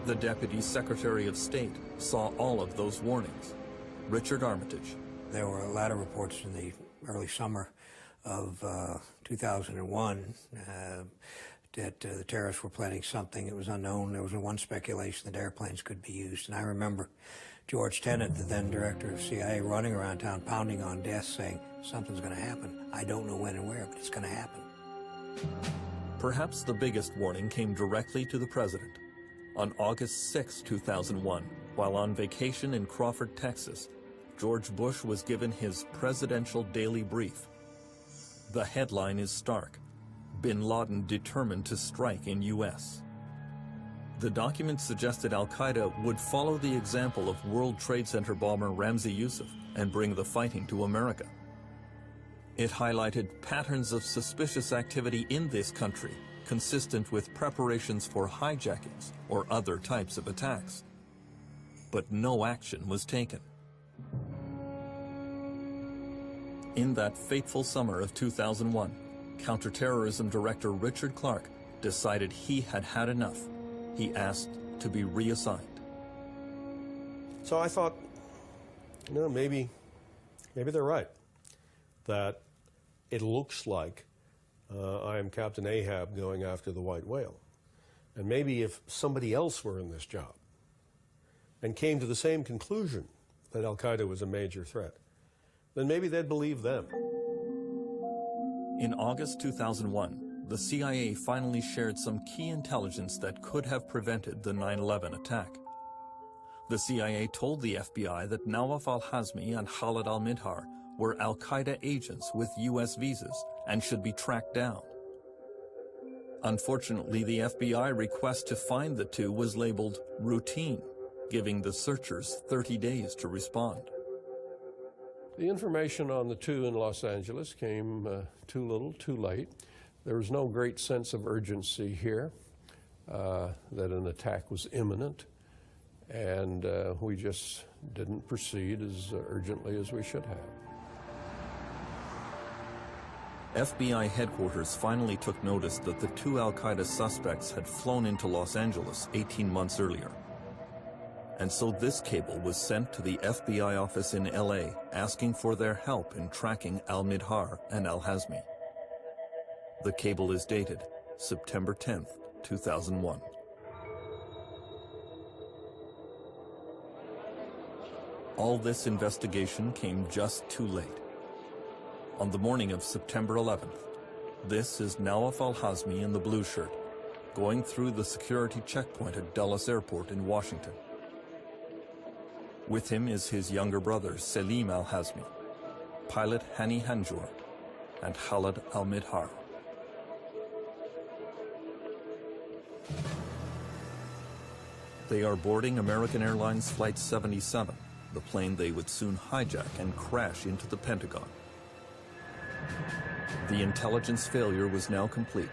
The Deputy Secretary of State saw all of those warnings. Richard Armitage. There were a lot of reports in the early summer of 2001 that the terrorists were planning something. It was unknown. There was one speculation that airplanes could be used. And I remember George Tenet, the then director of CIA, running around town pounding on desks saying, something's going to happen. I don't know when and where, but it's going to happen. Perhaps the biggest warning came directly to the president. On August 6, 2001, while on vacation in Crawford, Texas, George Bush was given his presidential daily brief. The headline is stark: Bin Laden determined to strike in U.S. The document suggested al-Qaeda would follow the example of World Trade Center bomber Ramzi Yousef and bring the fighting to America. It highlighted patterns of suspicious activity in this country, consistent with preparations for hijackings or other types of attacks. But no action was taken. In that fateful summer of 2001, Counterterrorism Director Richard Clarke decided he had had enough. He asked to be reassigned. So I thought, you know, maybe they're right, that it looks like I am Captain Ahab going after the white whale. And maybe if somebody else were in this job and came to the same conclusion that al-Qaeda was a major threat, then maybe they'd believe them. In August 2001, the CIA finally shared some key intelligence that could have prevented the 9/11 attack. The CIA told the FBI that Nawaf al-Hazmi and Khalid al-Midhar were al-Qaeda agents with U.S. visas and should be tracked down. Unfortunately, the FBI request to find the two was labeled routine, giving the searchers 30 days to respond. The information on the two in Los Angeles came too little, too late. There was no great sense of urgency here that an attack was imminent, and we just didn't proceed as urgently as we should have. FBI headquarters finally took notice that the two al-Qaeda suspects had flown into Los Angeles 18 months earlier. And so this cable was sent to the FBI office in LA asking for their help in tracking al-Midhar and al-Hazmi. The cable is dated September 10th, 2001. All this investigation came just too late. On the morning of September 11th, this is Nawaf al-Hazmi in the blue shirt, going through the security checkpoint at Dulles Airport in Washington. With him is his younger brother, Selim al-Hazmi, pilot Hani Hanjour, and Khalid al-Midhar. They are boarding American Airlines Flight 77, the plane they would soon hijack and crash into the Pentagon. The intelligence failure was now complete,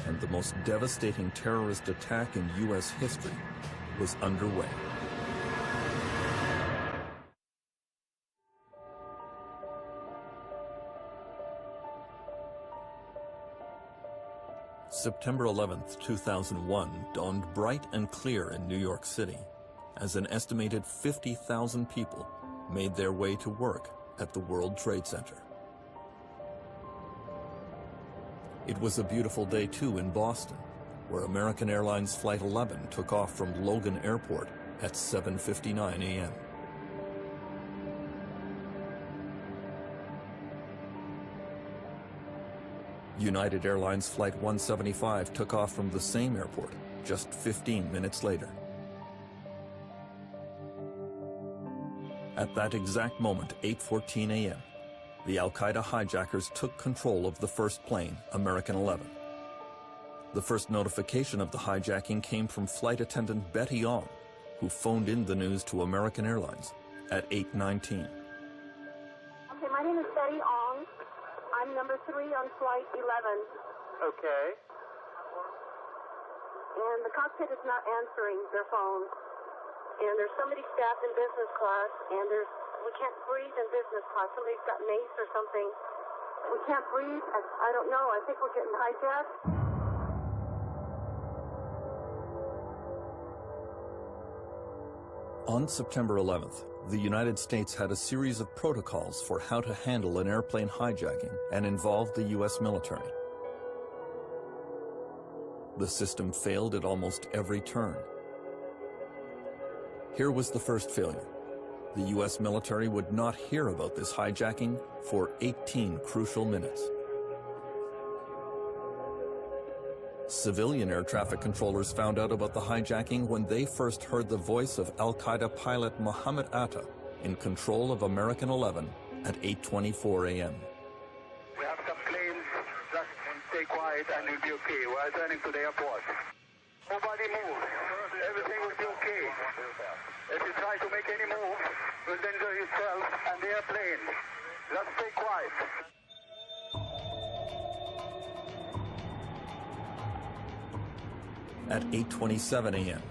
and the most devastating terrorist attack in U.S. history was underway. September 11th, 2001 dawned bright and clear in New York City as an estimated 50,000 people made their way to work at the World Trade Center. It was a beautiful day, too, in Boston, where American Airlines Flight 11 took off from Logan Airport at 7:59 a.m. United Airlines Flight 175 took off from the same airport just 15 minutes later. At that exact moment, 8:14 a.m., the al-Qaeda hijackers took control of the first plane, American 11. The first notification of the hijacking came from flight attendant Betty Ong, who phoned in the news to American Airlines at 8:19. Okay, my name is Betty Ong. I'm number 3 on flight 11. Okay. And the cockpit is not answering their phone. And there's somebody staffed in business class, and we can't breathe in business class. Somebody's got mace or something. We can't breathe. I don't know. I think we're getting hijacked. On September 11th, the United States had a series of protocols for how to handle an airplane hijacking and involved the U.S. military. The system failed at almost every turn. Here was the first failure. The U.S. military would not hear about this hijacking for 18 crucial minutes. Civilian air traffic controllers found out about the hijacking when they first heard the voice of al-Qaeda pilot Mohammed Atta in control of American 11 at 8:24 a.m. We have some planes. Just stay quiet and we'll be okay. We're returning to the airport. Nobody move. Everything will be okay. If you try to make any move, you'll danger yourself and the airplane. Just stay quiet. At 8:27 a.m.,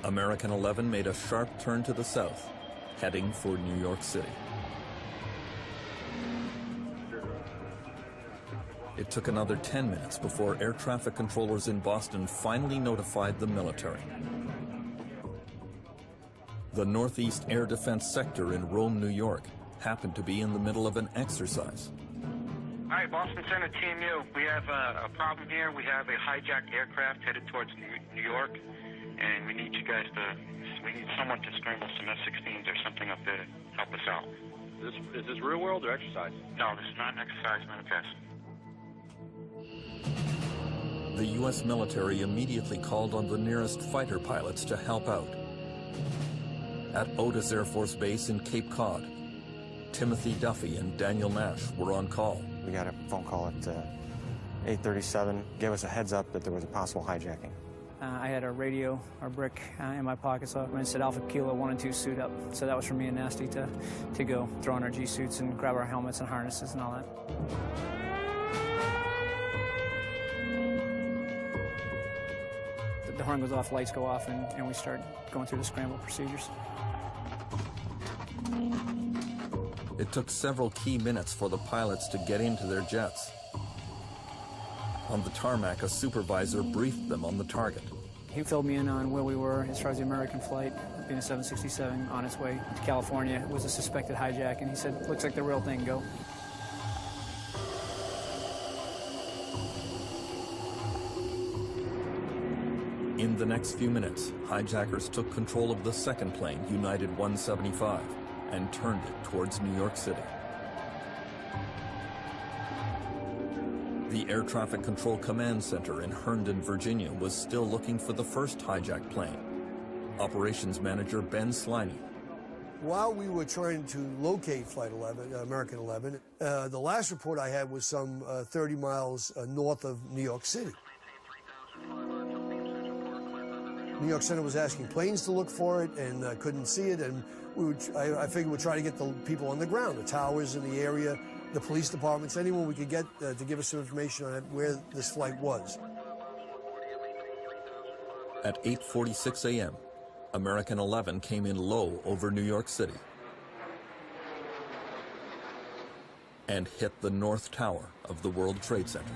American 11 made a sharp turn to the south, heading for New York City. It took another 10 minutes before air traffic controllers in Boston finally notified the military. The Northeast Air Defense Sector in Rome, New York, happened to be in the middle of an exercise. Hi, Boston Center, Team U. We have a problem here. We have a hijacked aircraft headed towards New York, and we need you guys we need someone to scramble some F-16s or something up there to help us out. Is this real world or exercise? No, this is not an exercise manifest. The U.S. military immediately called on the nearest fighter pilots to help out. At Otis Air Force Base in Cape Cod, Timothy Duffy and Daniel Nash were on call. We got a phone call at 8:37, gave us a heads up that there was a possible hijacking. I had a radio, or brick, in my pocket, so when it said Alpha Kilo 1 and 2 suit up. So that was for me and Nasty to go throw on our G suits and grab our helmets and harnesses and all that. The horn goes off, lights go off, and we start going through the scramble procedures. It took several key minutes for the pilots to get into their jets. On the tarmac, a supervisor briefed them on the target. He filled me in on where we were as far as the American flight, being a 767 on its way to California. It was a suspected hijack, and he said, looks like the real thing, go. In the next few minutes, hijackers took control of the second plane, United 175, and turned it towards New York City. The Air Traffic Control Command Center in Herndon, Virginia, was still looking for the first hijacked plane. Operations Manager Ben Sliney. While we were trying to locate Flight 11, American 11, the last report I had was some 30 miles north of New York City. New York Center was asking planes to look for it and couldn't see it, and I figured we'd try to get the people on the ground, the towers in the area, the police departments, anyone we could get to give us some information on where this flight was. At 8:46 a.m., American 11 came in low over New York City and hit the North Tower of the World Trade Center.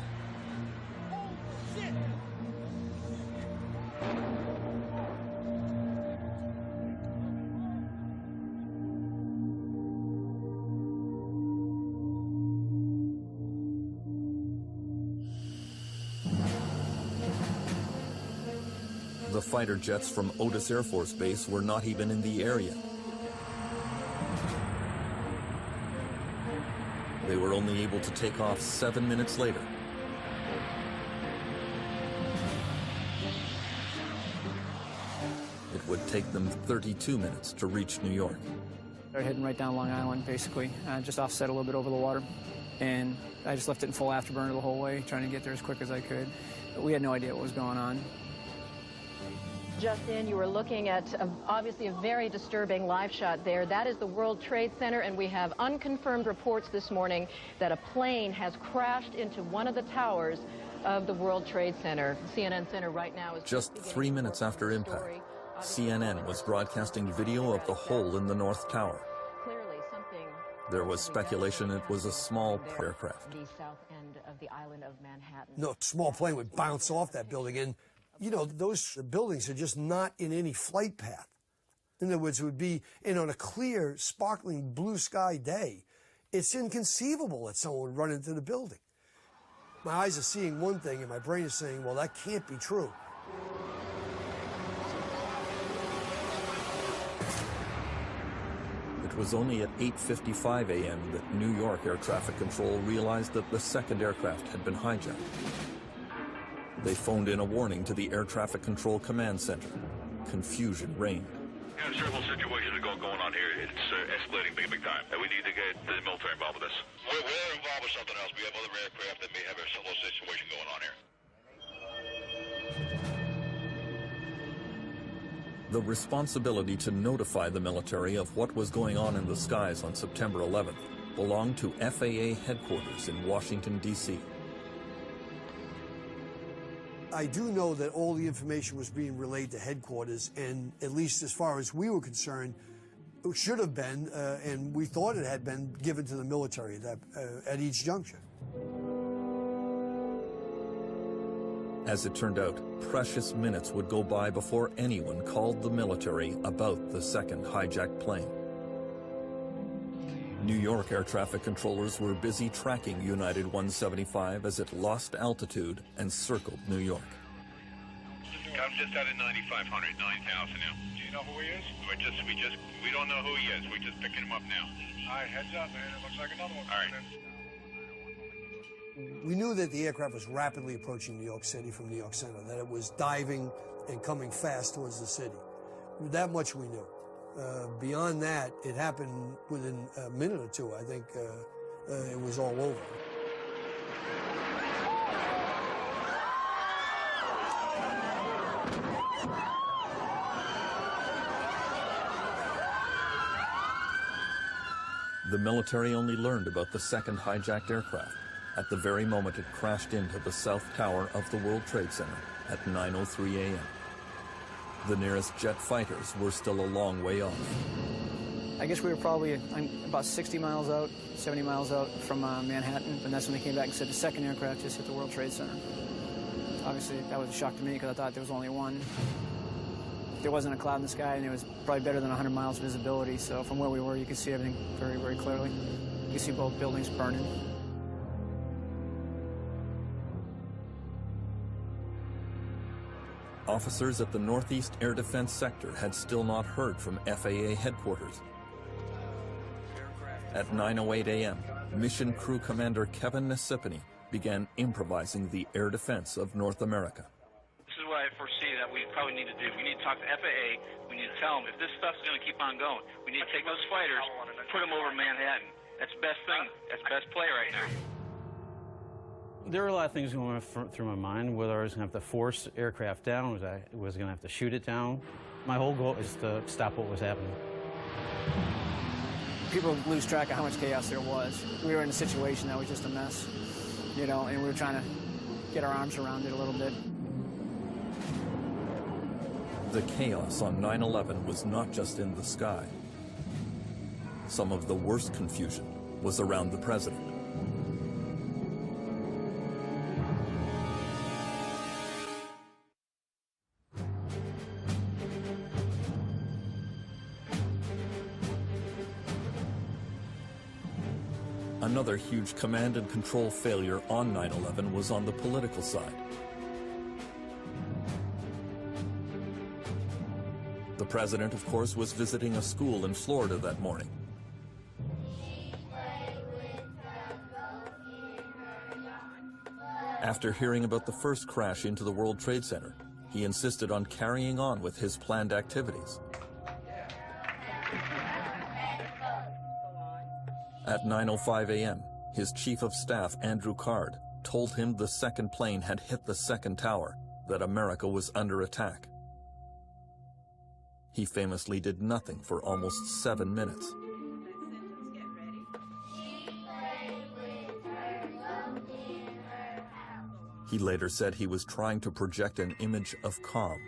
The fighter jets from Otis Air Force Base were not even in the area. They were only able to take off 7 minutes later. It would take them 32 minutes to reach New York. They're heading right down Long Island, basically, just offset a little bit over the water. And I just left it in full afterburner the whole way, trying to get there as quick as I could. But we had no idea what was going on. Just in, you were looking at obviously a very disturbing live shot there. That is the World Trade Center, and we have unconfirmed reports this morning that a plane has crashed into one of the towers of the World Trade Center. CNN Center right now is just 3 minutes after impact. CNN was broadcasting video of the hole in the North Tower. Clearly something. There was speculation it was a small aircraft. The south end of the island of Manhattan. No small plane would bounce off that building, and you know, those buildings are just not in any flight path. In other words, it would be on a clear, sparkling blue sky day. It's inconceivable that someone would run into the building. My eyes are seeing one thing, and my brain is saying, well, that can't be true. It was only at 8:55 a.m. that New York Air Traffic Control realized that the second aircraft had been hijacked. They phoned in a warning to the Air Traffic Control Command Center. Confusion reigned. We have several situations going on here. It's escalating big time. And we need to get the military involved with this. We're involved with something else. We have other aircraft that may have a similar situation going on here. The responsibility to notify the military of what was going on in the skies on September 11th belonged to FAA headquarters in Washington, D.C. I do know that all the information was being relayed to headquarters, and at least as far as we were concerned, it should have been, and we thought it had been, given to the military at each juncture. As it turned out, precious minutes would go by before anyone called the military about the second hijacked plane. New York air traffic controllers were busy tracking United 175 as it lost altitude and circled New York. I'm just out at 9,500, 9,000 now. Do you know who he is? We don't know who he is. We're just picking him up now. All right, heads up, man. It looks like another one. All right. We knew that the aircraft was rapidly approaching New York City from New York Center, that it was diving and coming fast towards the city. That much we knew. Beyond that, it happened within a minute or two. I think it was all over. The military only learned about the second hijacked aircraft at the very moment it crashed into the south tower of the World Trade Center at 9:03 a.m. The nearest jet fighters were still a long way off. I guess we were probably about 60 miles out, 70 miles out from Manhattan, and that's when they came back and said the second aircraft just hit the World Trade Center. Obviously, that was a shock to me because I thought there was only one. There wasn't a cloud in the sky, and it was probably better than 100 miles visibility, so from where we were, you could see everything very, very clearly. You could see both buildings burning. Officers at the Northeast Air Defense Sector had still not heard from FAA headquarters. At 9:08 a.m., Mission Crew Commander Kevin Nasipany began improvising the air defense of North America. This is what I foresee that we probably need to do. We need to talk to FAA. We need to tell them if this stuff's going to keep on going, we need to take those fighters, put them over Manhattan. That's the best thing. That's the best play right now. There were a lot of things going through my mind, whether I was going to have to force aircraft down, was I going to have to shoot it down. My whole goal is to stop what was happening. People lose track of how much chaos there was. We were in a situation that was just a mess, you know, and we were trying to get our arms around it a little bit. The chaos on 9/11 was not just in the sky. Some of the worst confusion was around the president. Another huge command and control failure on 9/11 was on the political side. The president, of course, was visiting a school in Florida that morning. After hearing about the first crash into the World Trade Center, he insisted on carrying on with his planned activities. At 9:05 a.m., his chief of staff, Andrew Card, told him the second plane had hit the second tower, that America was under attack. He famously did nothing for almost 7 minutes. He later said he was trying to project an image of calm.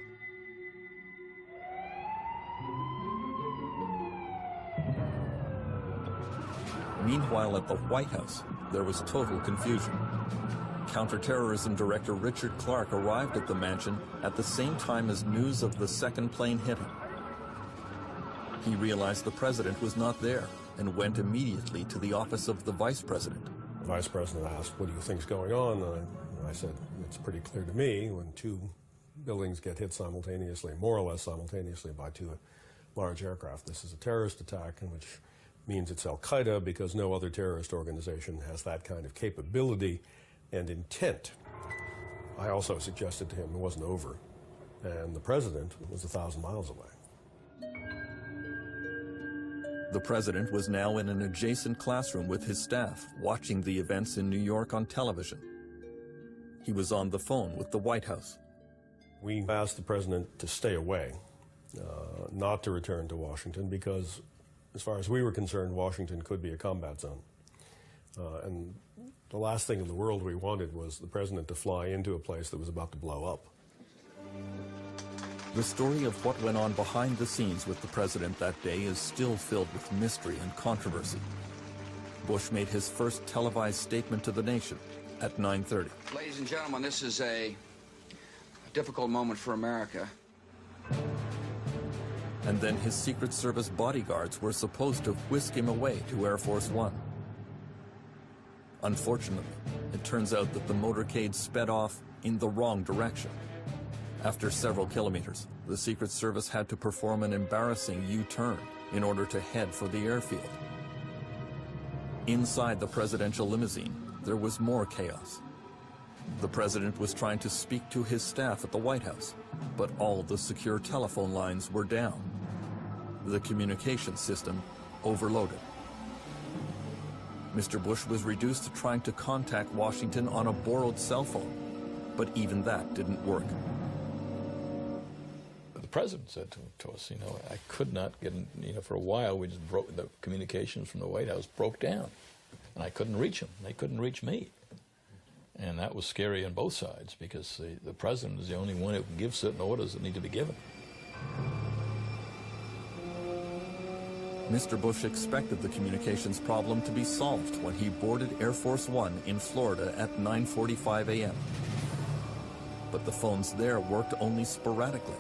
Meanwhile, at the White House, there was total confusion. Counterterrorism Director Richard Clark arrived at the mansion at the same time as news of the second plane hitting. He realized the president was not there and went immediately to the office of the vice president. The vice president asked, "What do you think's going on?" And I said, "It's pretty clear to me when two buildings get hit simultaneously, more or less simultaneously, by two large aircraft. This is a terrorist attack, which means it's Al-Qaeda, because no other terrorist organization has that kind of capability and intent." I also suggested to him it wasn't over, and the president was 1,000 miles away. The president was now in an adjacent classroom with his staff, watching the events in New York on television. He was on the phone with the White House. We asked the president to stay away, not to return to Washington, because as far as we were concerned, Washington could be a combat zone. And the last thing in the world we wanted was the president to fly into a place that was about to blow up. The story of what went on behind the scenes with the president that day is still filled with mystery and controversy. Bush made his first televised statement to the nation at 9:30. Ladies and gentlemen, this is a difficult moment for America. And then his Secret Service bodyguards were supposed to whisk him away to Air Force One. Unfortunately, it turns out that the motorcade sped off in the wrong direction. After several kilometers, the Secret Service had to perform an embarrassing U-turn in order to head for the airfield. Inside the presidential limousine, there was more chaos. The president was trying to speak to his staff at the White House, but all the secure telephone lines were down. The communication system overloaded. Mr. Bush was reduced to trying to contact Washington on a borrowed cell phone, but even that didn't work. The president said to us, I could not get, for a while we just broke, the communications from the White House broke down, and I couldn't reach them. They couldn't reach me. And that was scary on both sides, because the president is the only one who can give certain orders that need to be given. Mr. Bush expected the communications problem to be solved when he boarded Air Force One in Florida at 9:45 a.m. But the phones there worked only sporadically.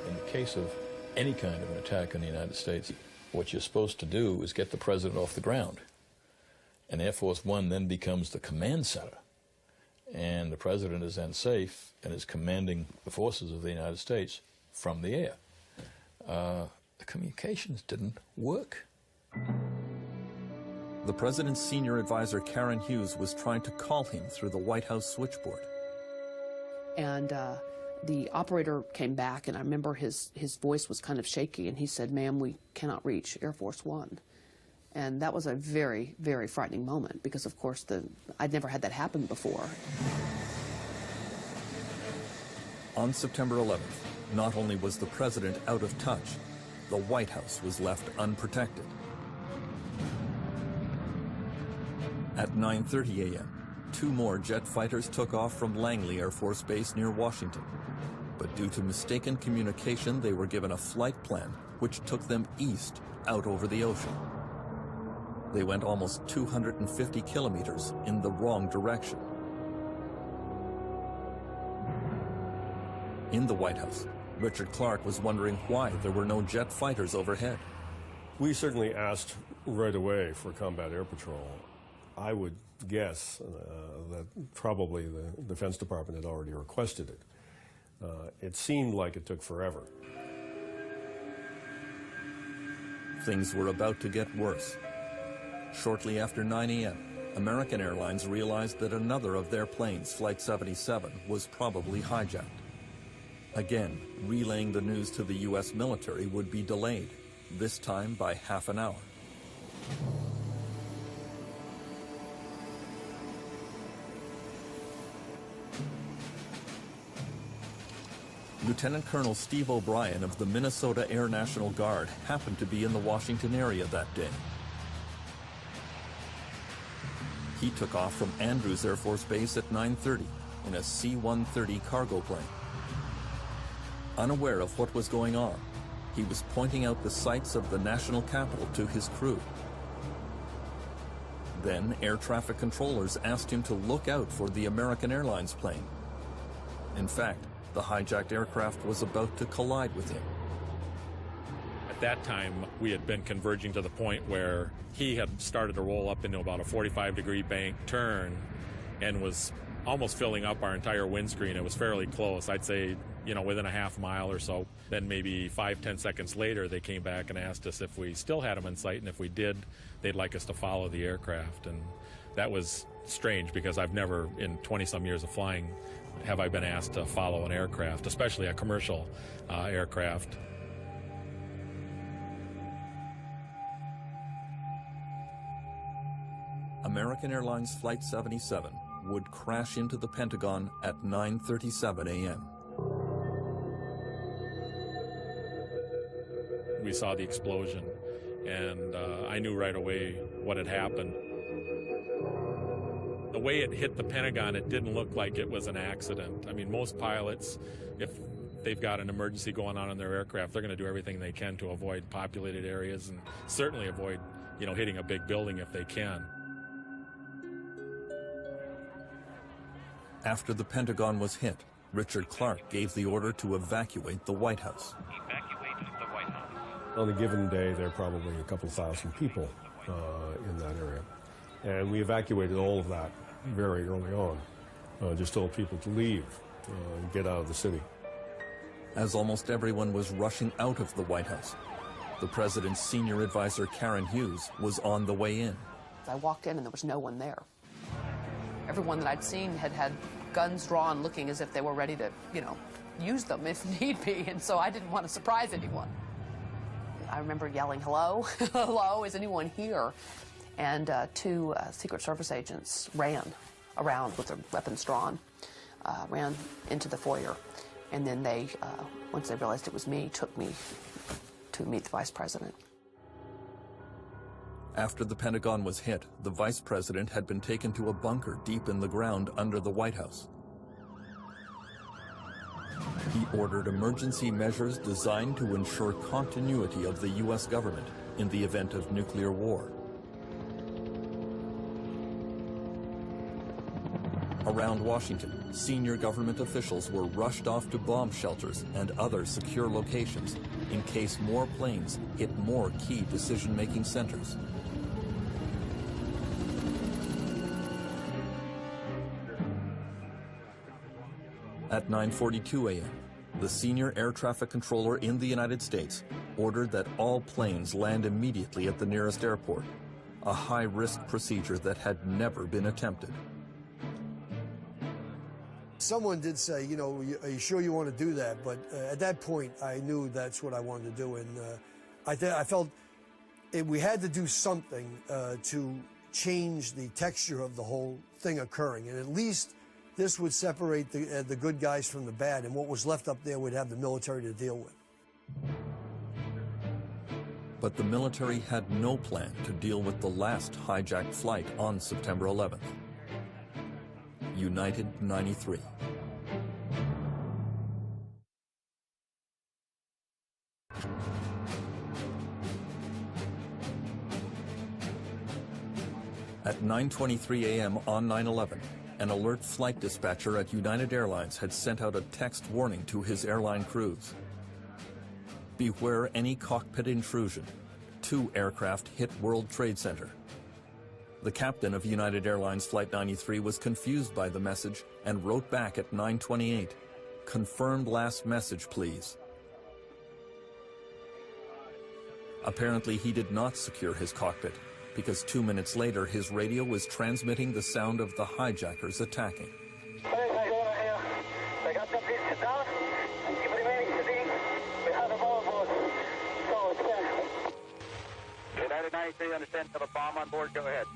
In the case of any kind of an attack on the United States, what you're supposed to do is get the president off the ground. And Air Force One then becomes the command center. And the president is then safe and is commanding the forces of the United States from the air. The communications didn't work. The president's senior advisor, Karen Hughes, was trying to call him through the White House switchboard. And the operator came back, and I remember his voice was kind of shaky, and he said, "Ma'am, we cannot reach Air Force One." And that was a very, very frightening moment, because, of course, I'd never had that happen before. On September 11th, not only was the president out of touch, the White House was left unprotected. At 9:30 a.m., 2 more jet fighters took off from Langley Air Force Base near Washington. But due to mistaken communication, they were given a flight plan which took them east out over the ocean. They went almost 250 kilometers in the wrong direction. In the White House, Richard Clark was wondering why there were no jet fighters overhead. We certainly asked right away for combat air patrol. I would guess that probably the Defense Department had already requested it. It seemed like it took forever. Things were about to get worse. Shortly after 9 a.m., American Airlines realized that another of their planes, Flight 77, was probably hijacked. Again, relaying the news to the U.S. military would be delayed, this time by half an hour. Lieutenant Colonel Steve O'Brien of the Minnesota Air National Guard happened to be in the Washington area that day. He took off from Andrews Air Force Base at 9:30 in a C-130 cargo plane. Unaware of what was going on, he was pointing out the sights of the national capital to his crew. Then air traffic controllers asked him to look out for the American Airlines plane. In fact, the hijacked aircraft was about to collide with him. At that time, we had been converging to the point where he had started to roll up into about a 45-degree bank turn and was almost filling up our entire windscreen. It was fairly close. I'd say, within a half mile or so. Then maybe 5-10 seconds later, they came back and asked us if we still had them in sight, and if we did, they'd like us to follow the aircraft. And that was strange, because I've never, in 20-some years of flying, have I been asked to follow an aircraft, especially a commercial aircraft. American Airlines Flight 77 would crash into the Pentagon at 9:37 a.m. We saw the explosion, and I knew right away what had happened. The way it hit the Pentagon, it didn't look like it was an accident. I mean, most pilots, if they've got an emergency going on in their aircraft, they're going to do everything they can to avoid populated areas, and certainly avoid, hitting a big building if they can. After the Pentagon was hit, Richard Clark gave the order to evacuate the White House. On a given day, there are probably a couple thousand people in that area. And we evacuated all of that very early on. Just told people to leave and get out of the city. As almost everyone was rushing out of the White House, the president's senior advisor, Karen Hughes, was on the way in. I walked in and there was no one there. Everyone that I'd seen had guns drawn, looking as if they were ready to, use them if need be, and so I didn't want to surprise anyone. I remember yelling, "Hello? Hello, is anyone here?" And 2 Secret Service agents ran around with their weapons drawn, ran into the foyer, And then they, once they realized it was me, took me to meet the vice president. After the Pentagon was hit, the vice president had been taken to a bunker deep in the ground under the White House. He ordered emergency measures designed to ensure continuity of the U.S. government in the event of nuclear war. Around Washington, senior government officials were rushed off to bomb shelters and other secure locations in case more planes hit more key decision-making centers. At 9:42 a.m., the senior air traffic controller in the United States ordered that all planes land immediately at the nearest airport, a high-risk procedure that had never been attempted. Someone did say, you know, are you sure you want to do that? But at that point, I knew that's what I wanted to do. And I felt we had to do something to change the texture of the whole thing occurring. And at least this would separate the good guys from the bad. And what was left up there would have the military to deal with. But the military had no plan to deal with the last hijacked flight on September 11th. United 93. At 9:23 a.m. on 9/11, an alert flight dispatcher at United Airlines had sent out a text warning to his airline crews. Beware any cockpit intrusion. 2 aircraft hit World Trade Center. The captain of United Airlines Flight 93 was confused by the message and wrote back at 9:28, "Confirmed last message, please." Apparently, he did not secure his cockpit, because 2 minutes later, his radio was transmitting the sound of the hijackers attacking. United 93, understand, have a bomb on board, go ahead.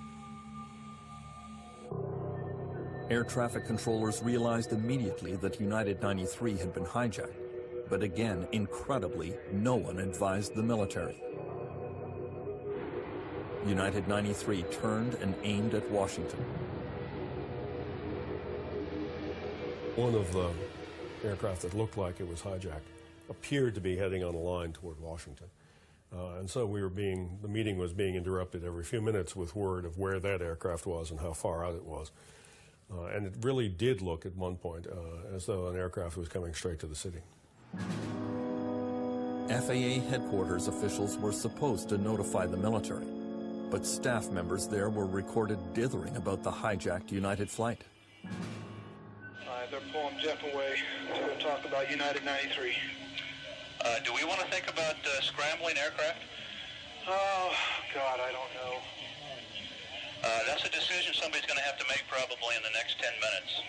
Air traffic controllers realized immediately that United 93 had been hijacked, but again, incredibly, no one advised the military. United 93 turned and aimed at Washington. One of the aircraft that looked like it was hijacked appeared to be heading on a line toward Washington. And so the meeting was being interrupted every few minutes with word of where that aircraft was and how far out it was. And it really did look at one point as though an aircraft was coming straight to the city. FAA headquarters officials were supposed to notify the military, but staff members there were recorded dithering about the hijacked United flight. They're pulling Jeff away to go talk about United 93. Do we want to think about scrambling aircraft? Oh, God, I don't know. That's a decision somebody's going to have to make probably in the next 10 minutes.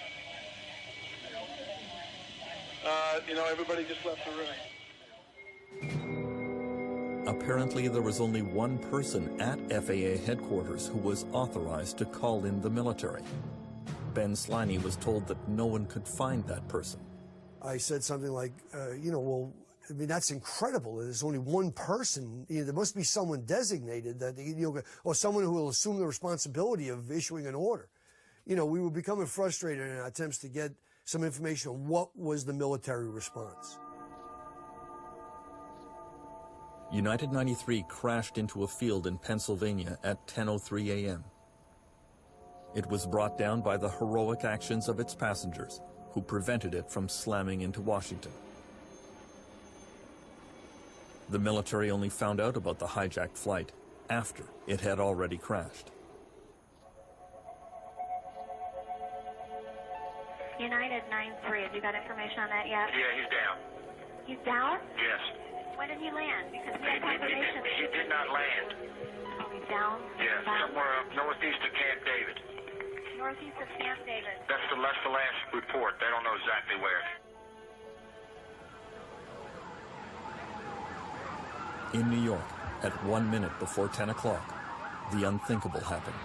You know, everybody just left the room. Apparently, there was only one person at FAA headquarters who was authorized to call in the military. Ben Sliney was told that no one could find that person. I said something like, well, I mean, that's incredible. There's only one person. There must be someone designated that, or someone who will assume the responsibility of issuing an order. We were becoming frustrated in our attempts to get some information on what was the military response. United 93 crashed into a field in Pennsylvania at 10:03 a.m. It was brought down by the heroic actions of its passengers, who prevented it from slamming into Washington. The military only found out about the hijacked flight after it had already crashed. United 93, have you got information on that yet? Yeah, he's down. He's down? Yes. When did he land? Because we have confirmation. He did not land. Oh, he's down? Yeah, Down? somewhere up northeast of Camp David. Northeast of Camp David. That's the last report. They don't know exactly where. In New York, at 1 minute before 10 o'clock, the unthinkable happened.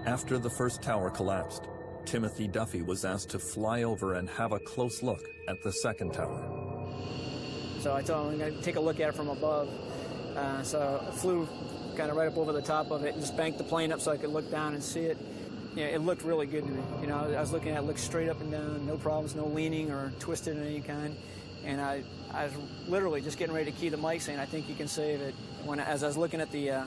After the first tower collapsed, Timothy Duffy was asked to fly over and have a close look at the second tower. So I told him I'm going to take a look at it from above. So I flew kind of right up over the top of it and just banked the plane up so I could look down and see it. You know, it looked really good to me. You know, I was looking at it, looked straight up and down, no problems, no leaning or twisted in any kind. And I was literally just getting ready to key the mic saying, I think you can save it. As I was looking at the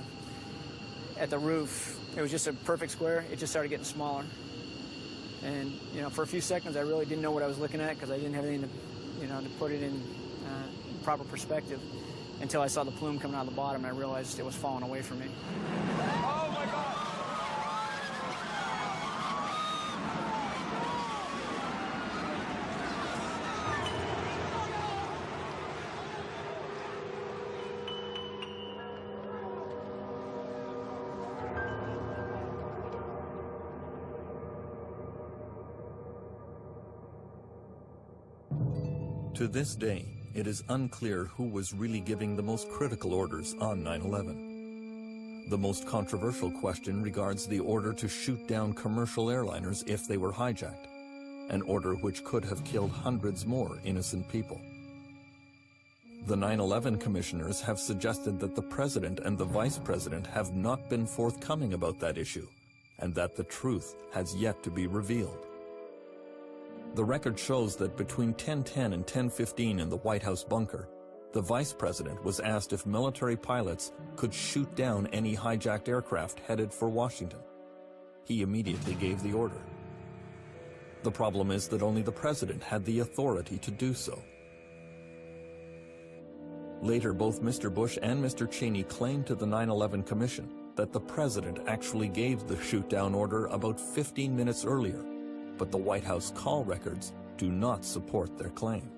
roof, it was just a perfect square. It just started getting smaller. And, you know, for a few seconds, I really didn't know what I was looking at because I didn't have anything to, you know, to put it in proper perspective until I saw the plume coming out of the bottom and I realized it was falling away from me. Oh, my God! To this day, it is unclear who was really giving the most critical orders on 9/11. The most controversial question regards the order to shoot down commercial airliners if they were hijacked, an order which could have killed hundreds more innocent people. The 9/11 commissioners have suggested that the president and the vice president have not been forthcoming about that issue, and that the truth has yet to be revealed. The record shows that between 10:10 and 10:15 in the White House bunker, the vice president was asked if military pilots could shoot down any hijacked aircraft headed for Washington. He immediately gave the order. The problem is that only the president had the authority to do so. Later, both Mr. Bush and Mr. Cheney claimed to the 9/11 Commission that the president actually gave the shoot-down order about 15 minutes earlier, but the White House call records do not support their claim.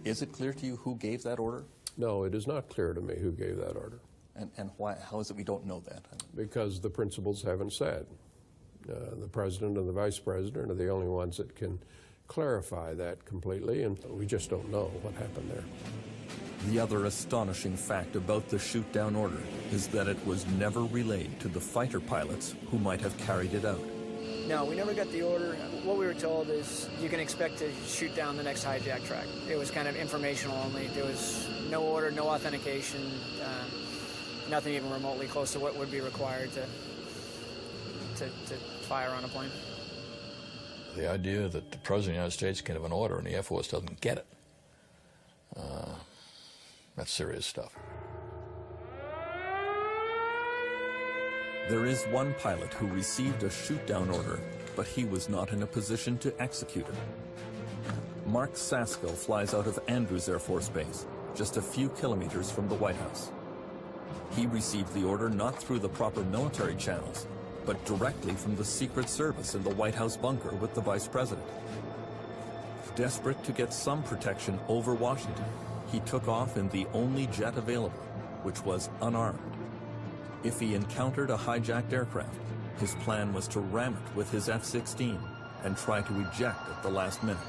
Is it clear to you who gave that order? No, it is not clear to me who gave that order. And why? How is it we don't know that? Because the principals haven't said. The president and the vice president are the only ones that can clarify that completely, and we just don't know what happened there. The other astonishing fact about the shoot-down order is that it was never relayed to the fighter pilots who might have carried it out. No, we never got the order. What we were told is you can expect to shoot down the next hijack track. It was kind of informational only. There was no order, no authentication, nothing even remotely close to what would be required to fire on a plane. The idea that the President of the United States can have an order and the Air Force doesn't get it, that's serious stuff. There is one pilot who received a shoot-down order, but he was not in a position to execute it. Mark Saskill flies out of Andrews Air Force Base, just a few kilometers from the White House. He received the order not through the proper military channels, but directly from the Secret Service in the White House bunker with the Vice President. Desperate to get some protection over Washington, he took off in the only jet available, which was unarmed. If he encountered a hijacked aircraft, his plan was to ram it with his F-16 and try to eject at the last minute.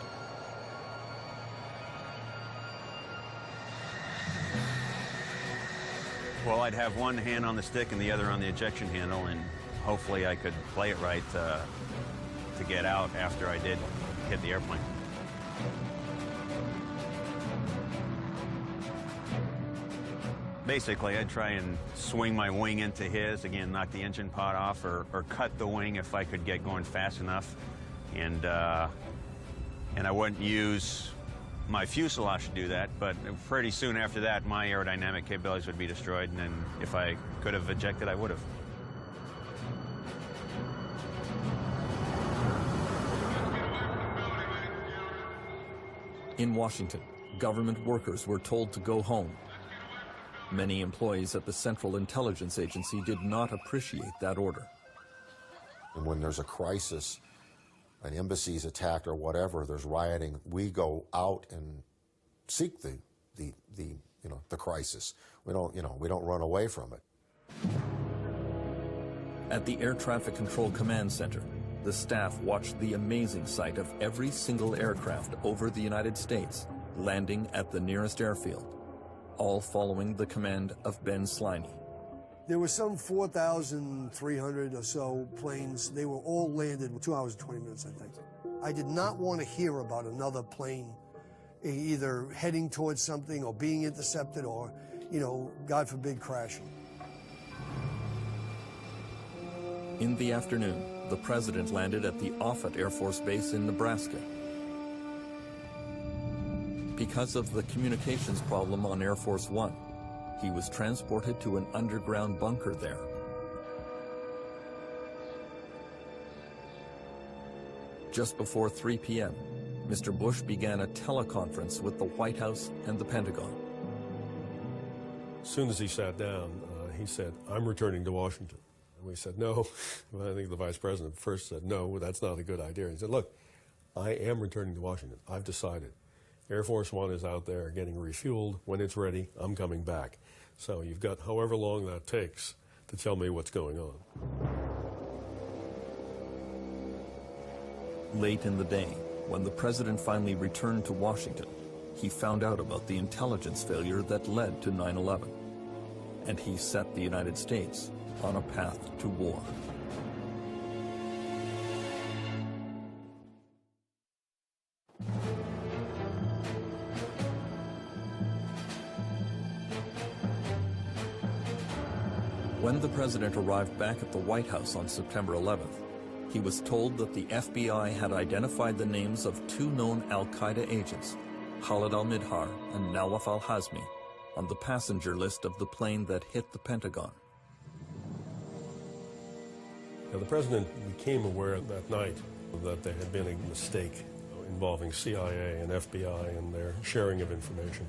Well, I'd have one hand on the stick and the other on the ejection handle, and hopefully I could play it right to get out after I did hit the airplane. Basically, I'd try and swing my wing into his, again, knock the engine pod off, or cut the wing if I could get going fast enough. And I wouldn't use my fuselage to do that, but pretty soon after that, my aerodynamic capabilities would be destroyed, and then if I could have ejected, I would have. In Washington, government workers were told to go home. Many employees at the Central Intelligence Agency did not appreciate that order. And when there's a crisis, an embassy is attacked or whatever, there's rioting, we go out and seek the crisis. We don't run away from it. At the Air Traffic Control Command Center, the staff watched the amazing sight of every single aircraft over the United States landing at the nearest airfield, all following the command of Ben Sliney. There were some 4,300 or so planes. They were all landed in 2 hours and 20 minutes, I think. I did not want to hear about another plane either heading towards something or being intercepted or, you know, God forbid, crashing. In the afternoon, the president landed at the Offutt Air Force Base in Nebraska. Because of the communications problem on Air Force One, he was transported to an underground bunker there. Just before 3 p.m., Mr. Bush began a teleconference with the White House and the Pentagon. As soon as he sat down, he said, "I'm returning to Washington." And we said, "No." Well, I think the vice president first said, "No, that's not a good idea." He said, "Look, I am returning to Washington. I've decided. Air Force One is out there getting refueled. When it's ready, I'm coming back. So you've got however long that takes to tell me what's going on." Late in the day, when the president finally returned to Washington, he found out about the intelligence failure that led to 9/11, and he set the United States on a path to war. When the president arrived back at the White House on September 11th, he was told that the FBI had identified the names of 2 known al-Qaeda agents, Khalid al-Midhar and Nawaf al-Hazmi, on the passenger list of the plane that hit the Pentagon. Now, the president became aware that night that there had been a mistake involving CIA and FBI and their sharing of information.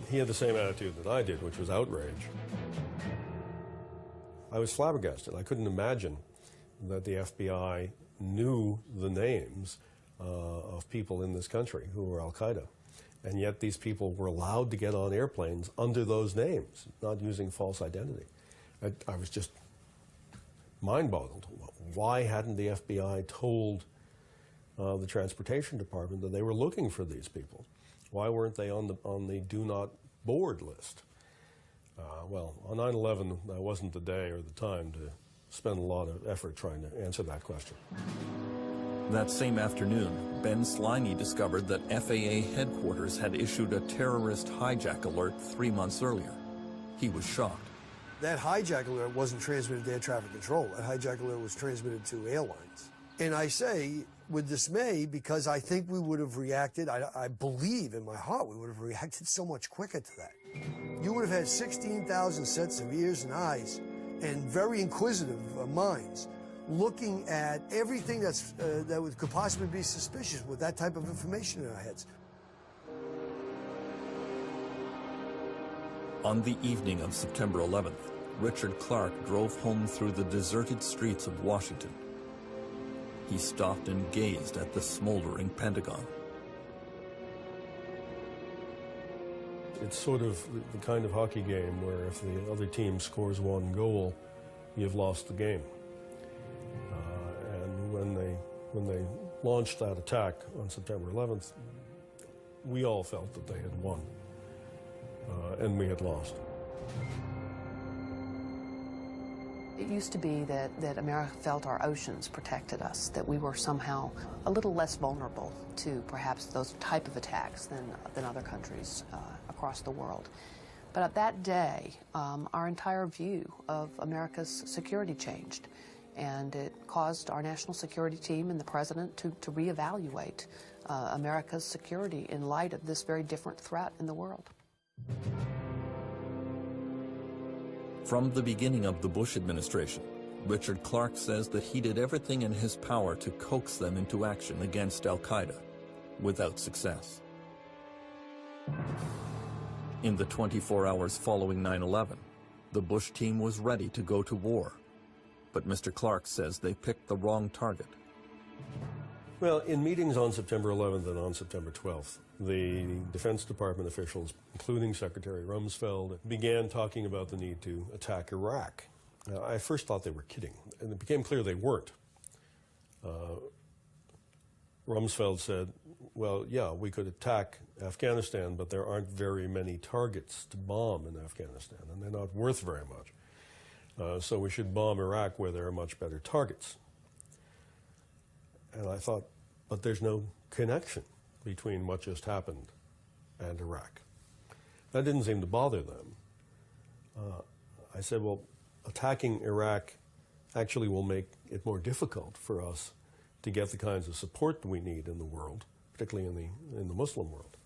He had the same attitude that I did, which was outrage. I was flabbergasted. I couldn't imagine that the FBI knew the names of people in this country who were al-Qaeda. And yet these people were allowed to get on airplanes under those names, not using false identity. I was just mind-boggled. Why hadn't the FBI told the Transportation Department that they were looking for these people? Why weren't they on the do not board list? Well, on 9/11, that wasn't the day or the time to spend a lot of effort trying to answer that question. That same afternoon, Ben Sliney discovered that FAA headquarters had issued a terrorist hijack alert 3 months earlier. He was shocked. That hijack alert wasn't transmitted to air traffic control. That hijack alert was transmitted to airlines. And I say with dismay because I think we would have reacted, I believe in my heart we would have reacted so much quicker to that. You would have had 16,000 sets of ears and eyes and very inquisitive minds looking at everything that could possibly be suspicious with that type of information in our heads. On the evening of September 11th, Richard Clark drove home through the deserted streets of Washington. He stopped and gazed at the smoldering Pentagon. It's sort of the kind of hockey game where if the other team scores 1 goal, you've lost the game. And when they launched that attack on September 11th, we all felt that they had won, and we had lost. It used to be that America felt our oceans protected us, that we were somehow a little less vulnerable to perhaps those type of attacks than other countries across the world. But at that day, our entire view of America's security changed, and it caused our national security team and the president to reevaluate America's security in light of this very different threat in the world. From the beginning of the Bush administration, Richard Clark says that he did everything in his power to coax them into action against al-Qaeda, without success. In the 24 hours following 9/11, the Bush team was ready to go to war, but Mr. Clark says they picked the wrong target. Well, in meetings on September 11th and on September 12th, the Defense Department officials, including Secretary Rumsfeld, began talking about the need to attack Iraq. I first thought they were kidding, and it became clear they weren't. Rumsfeld said, well, yeah, we could attack Afghanistan, but there aren't very many targets to bomb in Afghanistan, and they're not worth very much. So we should bomb Iraq where there are much better targets. And I thought, but there's no connection between what just happened and Iraq. That didn't seem to bother them. I said, well, attacking Iraq actually will make it more difficult for us to get the kinds of support that we need in the world, particularly in the Muslim world.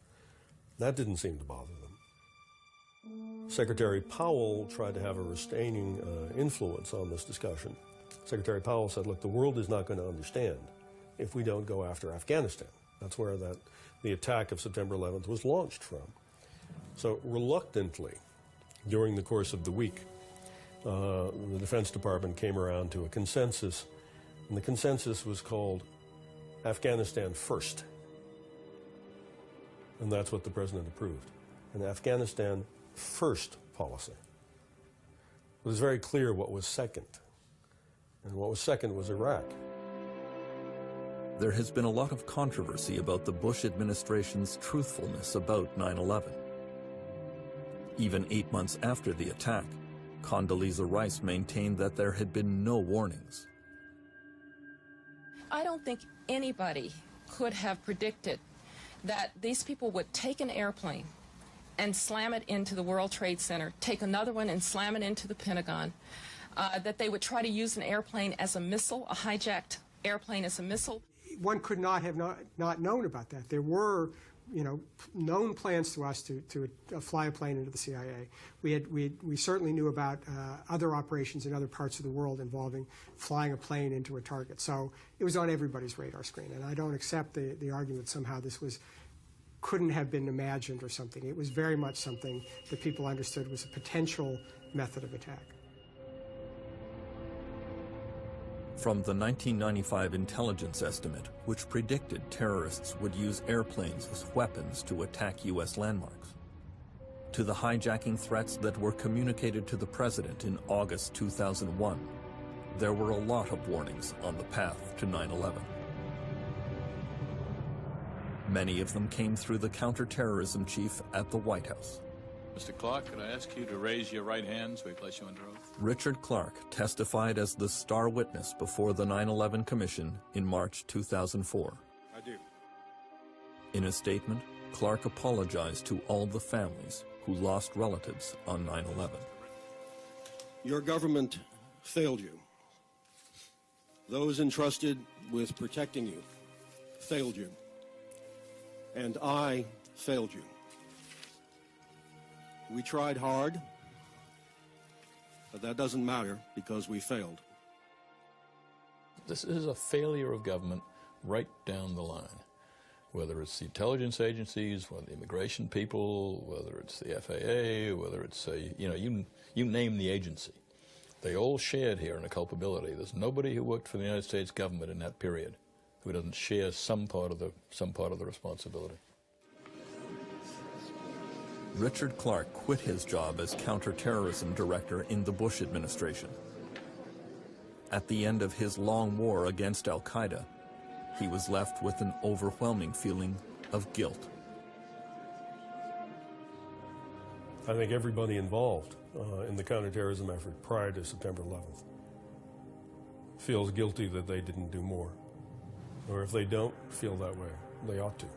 That didn't seem to bother them. Secretary Powell tried to have a restraining influence on this discussion. Secretary Powell said, look, the world is not going to understand if we don't go after Afghanistan. That's where the attack of September 11th was launched from. So reluctantly, during the course of the week, the Defense Department came around to a consensus, and the consensus was called Afghanistan First. And that's what the President approved, an Afghanistan First policy. It was very clear what was second, and what was second was Iraq. There has been a lot of controversy about the Bush administration's truthfulness about 9/11. Even 8 months after the attack, Condoleezza Rice maintained that there had been no warnings. I don't think anybody could have predicted that these people would take an airplane and slam it into the World Trade Center, take another one and slam it into the Pentagon, that they would try to use an airplane as a missile, a hijacked airplane as a missile. One could not have not known about that. There were, known plans to us to fly a plane into the CIA. We certainly knew about other operations in other parts of the world involving flying a plane into a target. So it was on everybody's radar screen, and I don't accept the argument somehow this couldn't have been imagined or something. It was very much something that people understood was a potential method of attack. From the 1995 intelligence estimate, which predicted terrorists would use airplanes as weapons to attack U.S. landmarks, to the hijacking threats that were communicated to the President in August 2001, there were a lot of warnings on the path to 9/11. Many of them came through the counterterrorism chief at the White House. Mr. Clark, could I ask you to raise your right hand so we place you under oath? Richard Clark testified as the star witness before the 9/11 Commission in March 2004. I do. In a statement, Clark apologized to all the families who lost relatives on 9/11. Your government failed you. Those entrusted with protecting you failed you. And I failed you. We tried hard, but that doesn't matter because we failed. This is a failure of government right down the line. Whether it's the intelligence agencies, whether the immigration people, whether it's the FAA, whether it's, you name the agency. They all shared here in a culpability. There's nobody who worked for the United States government in that period who doesn't share some part of the responsibility. Richard Clark quit his job as counterterrorism director in the Bush administration. At the end of his long war against al-Qaeda, he was left with an overwhelming feeling of guilt. I think everybody involved in the counterterrorism effort prior to September 11th feels guilty that they didn't do more. Or if they don't feel that way, they ought to.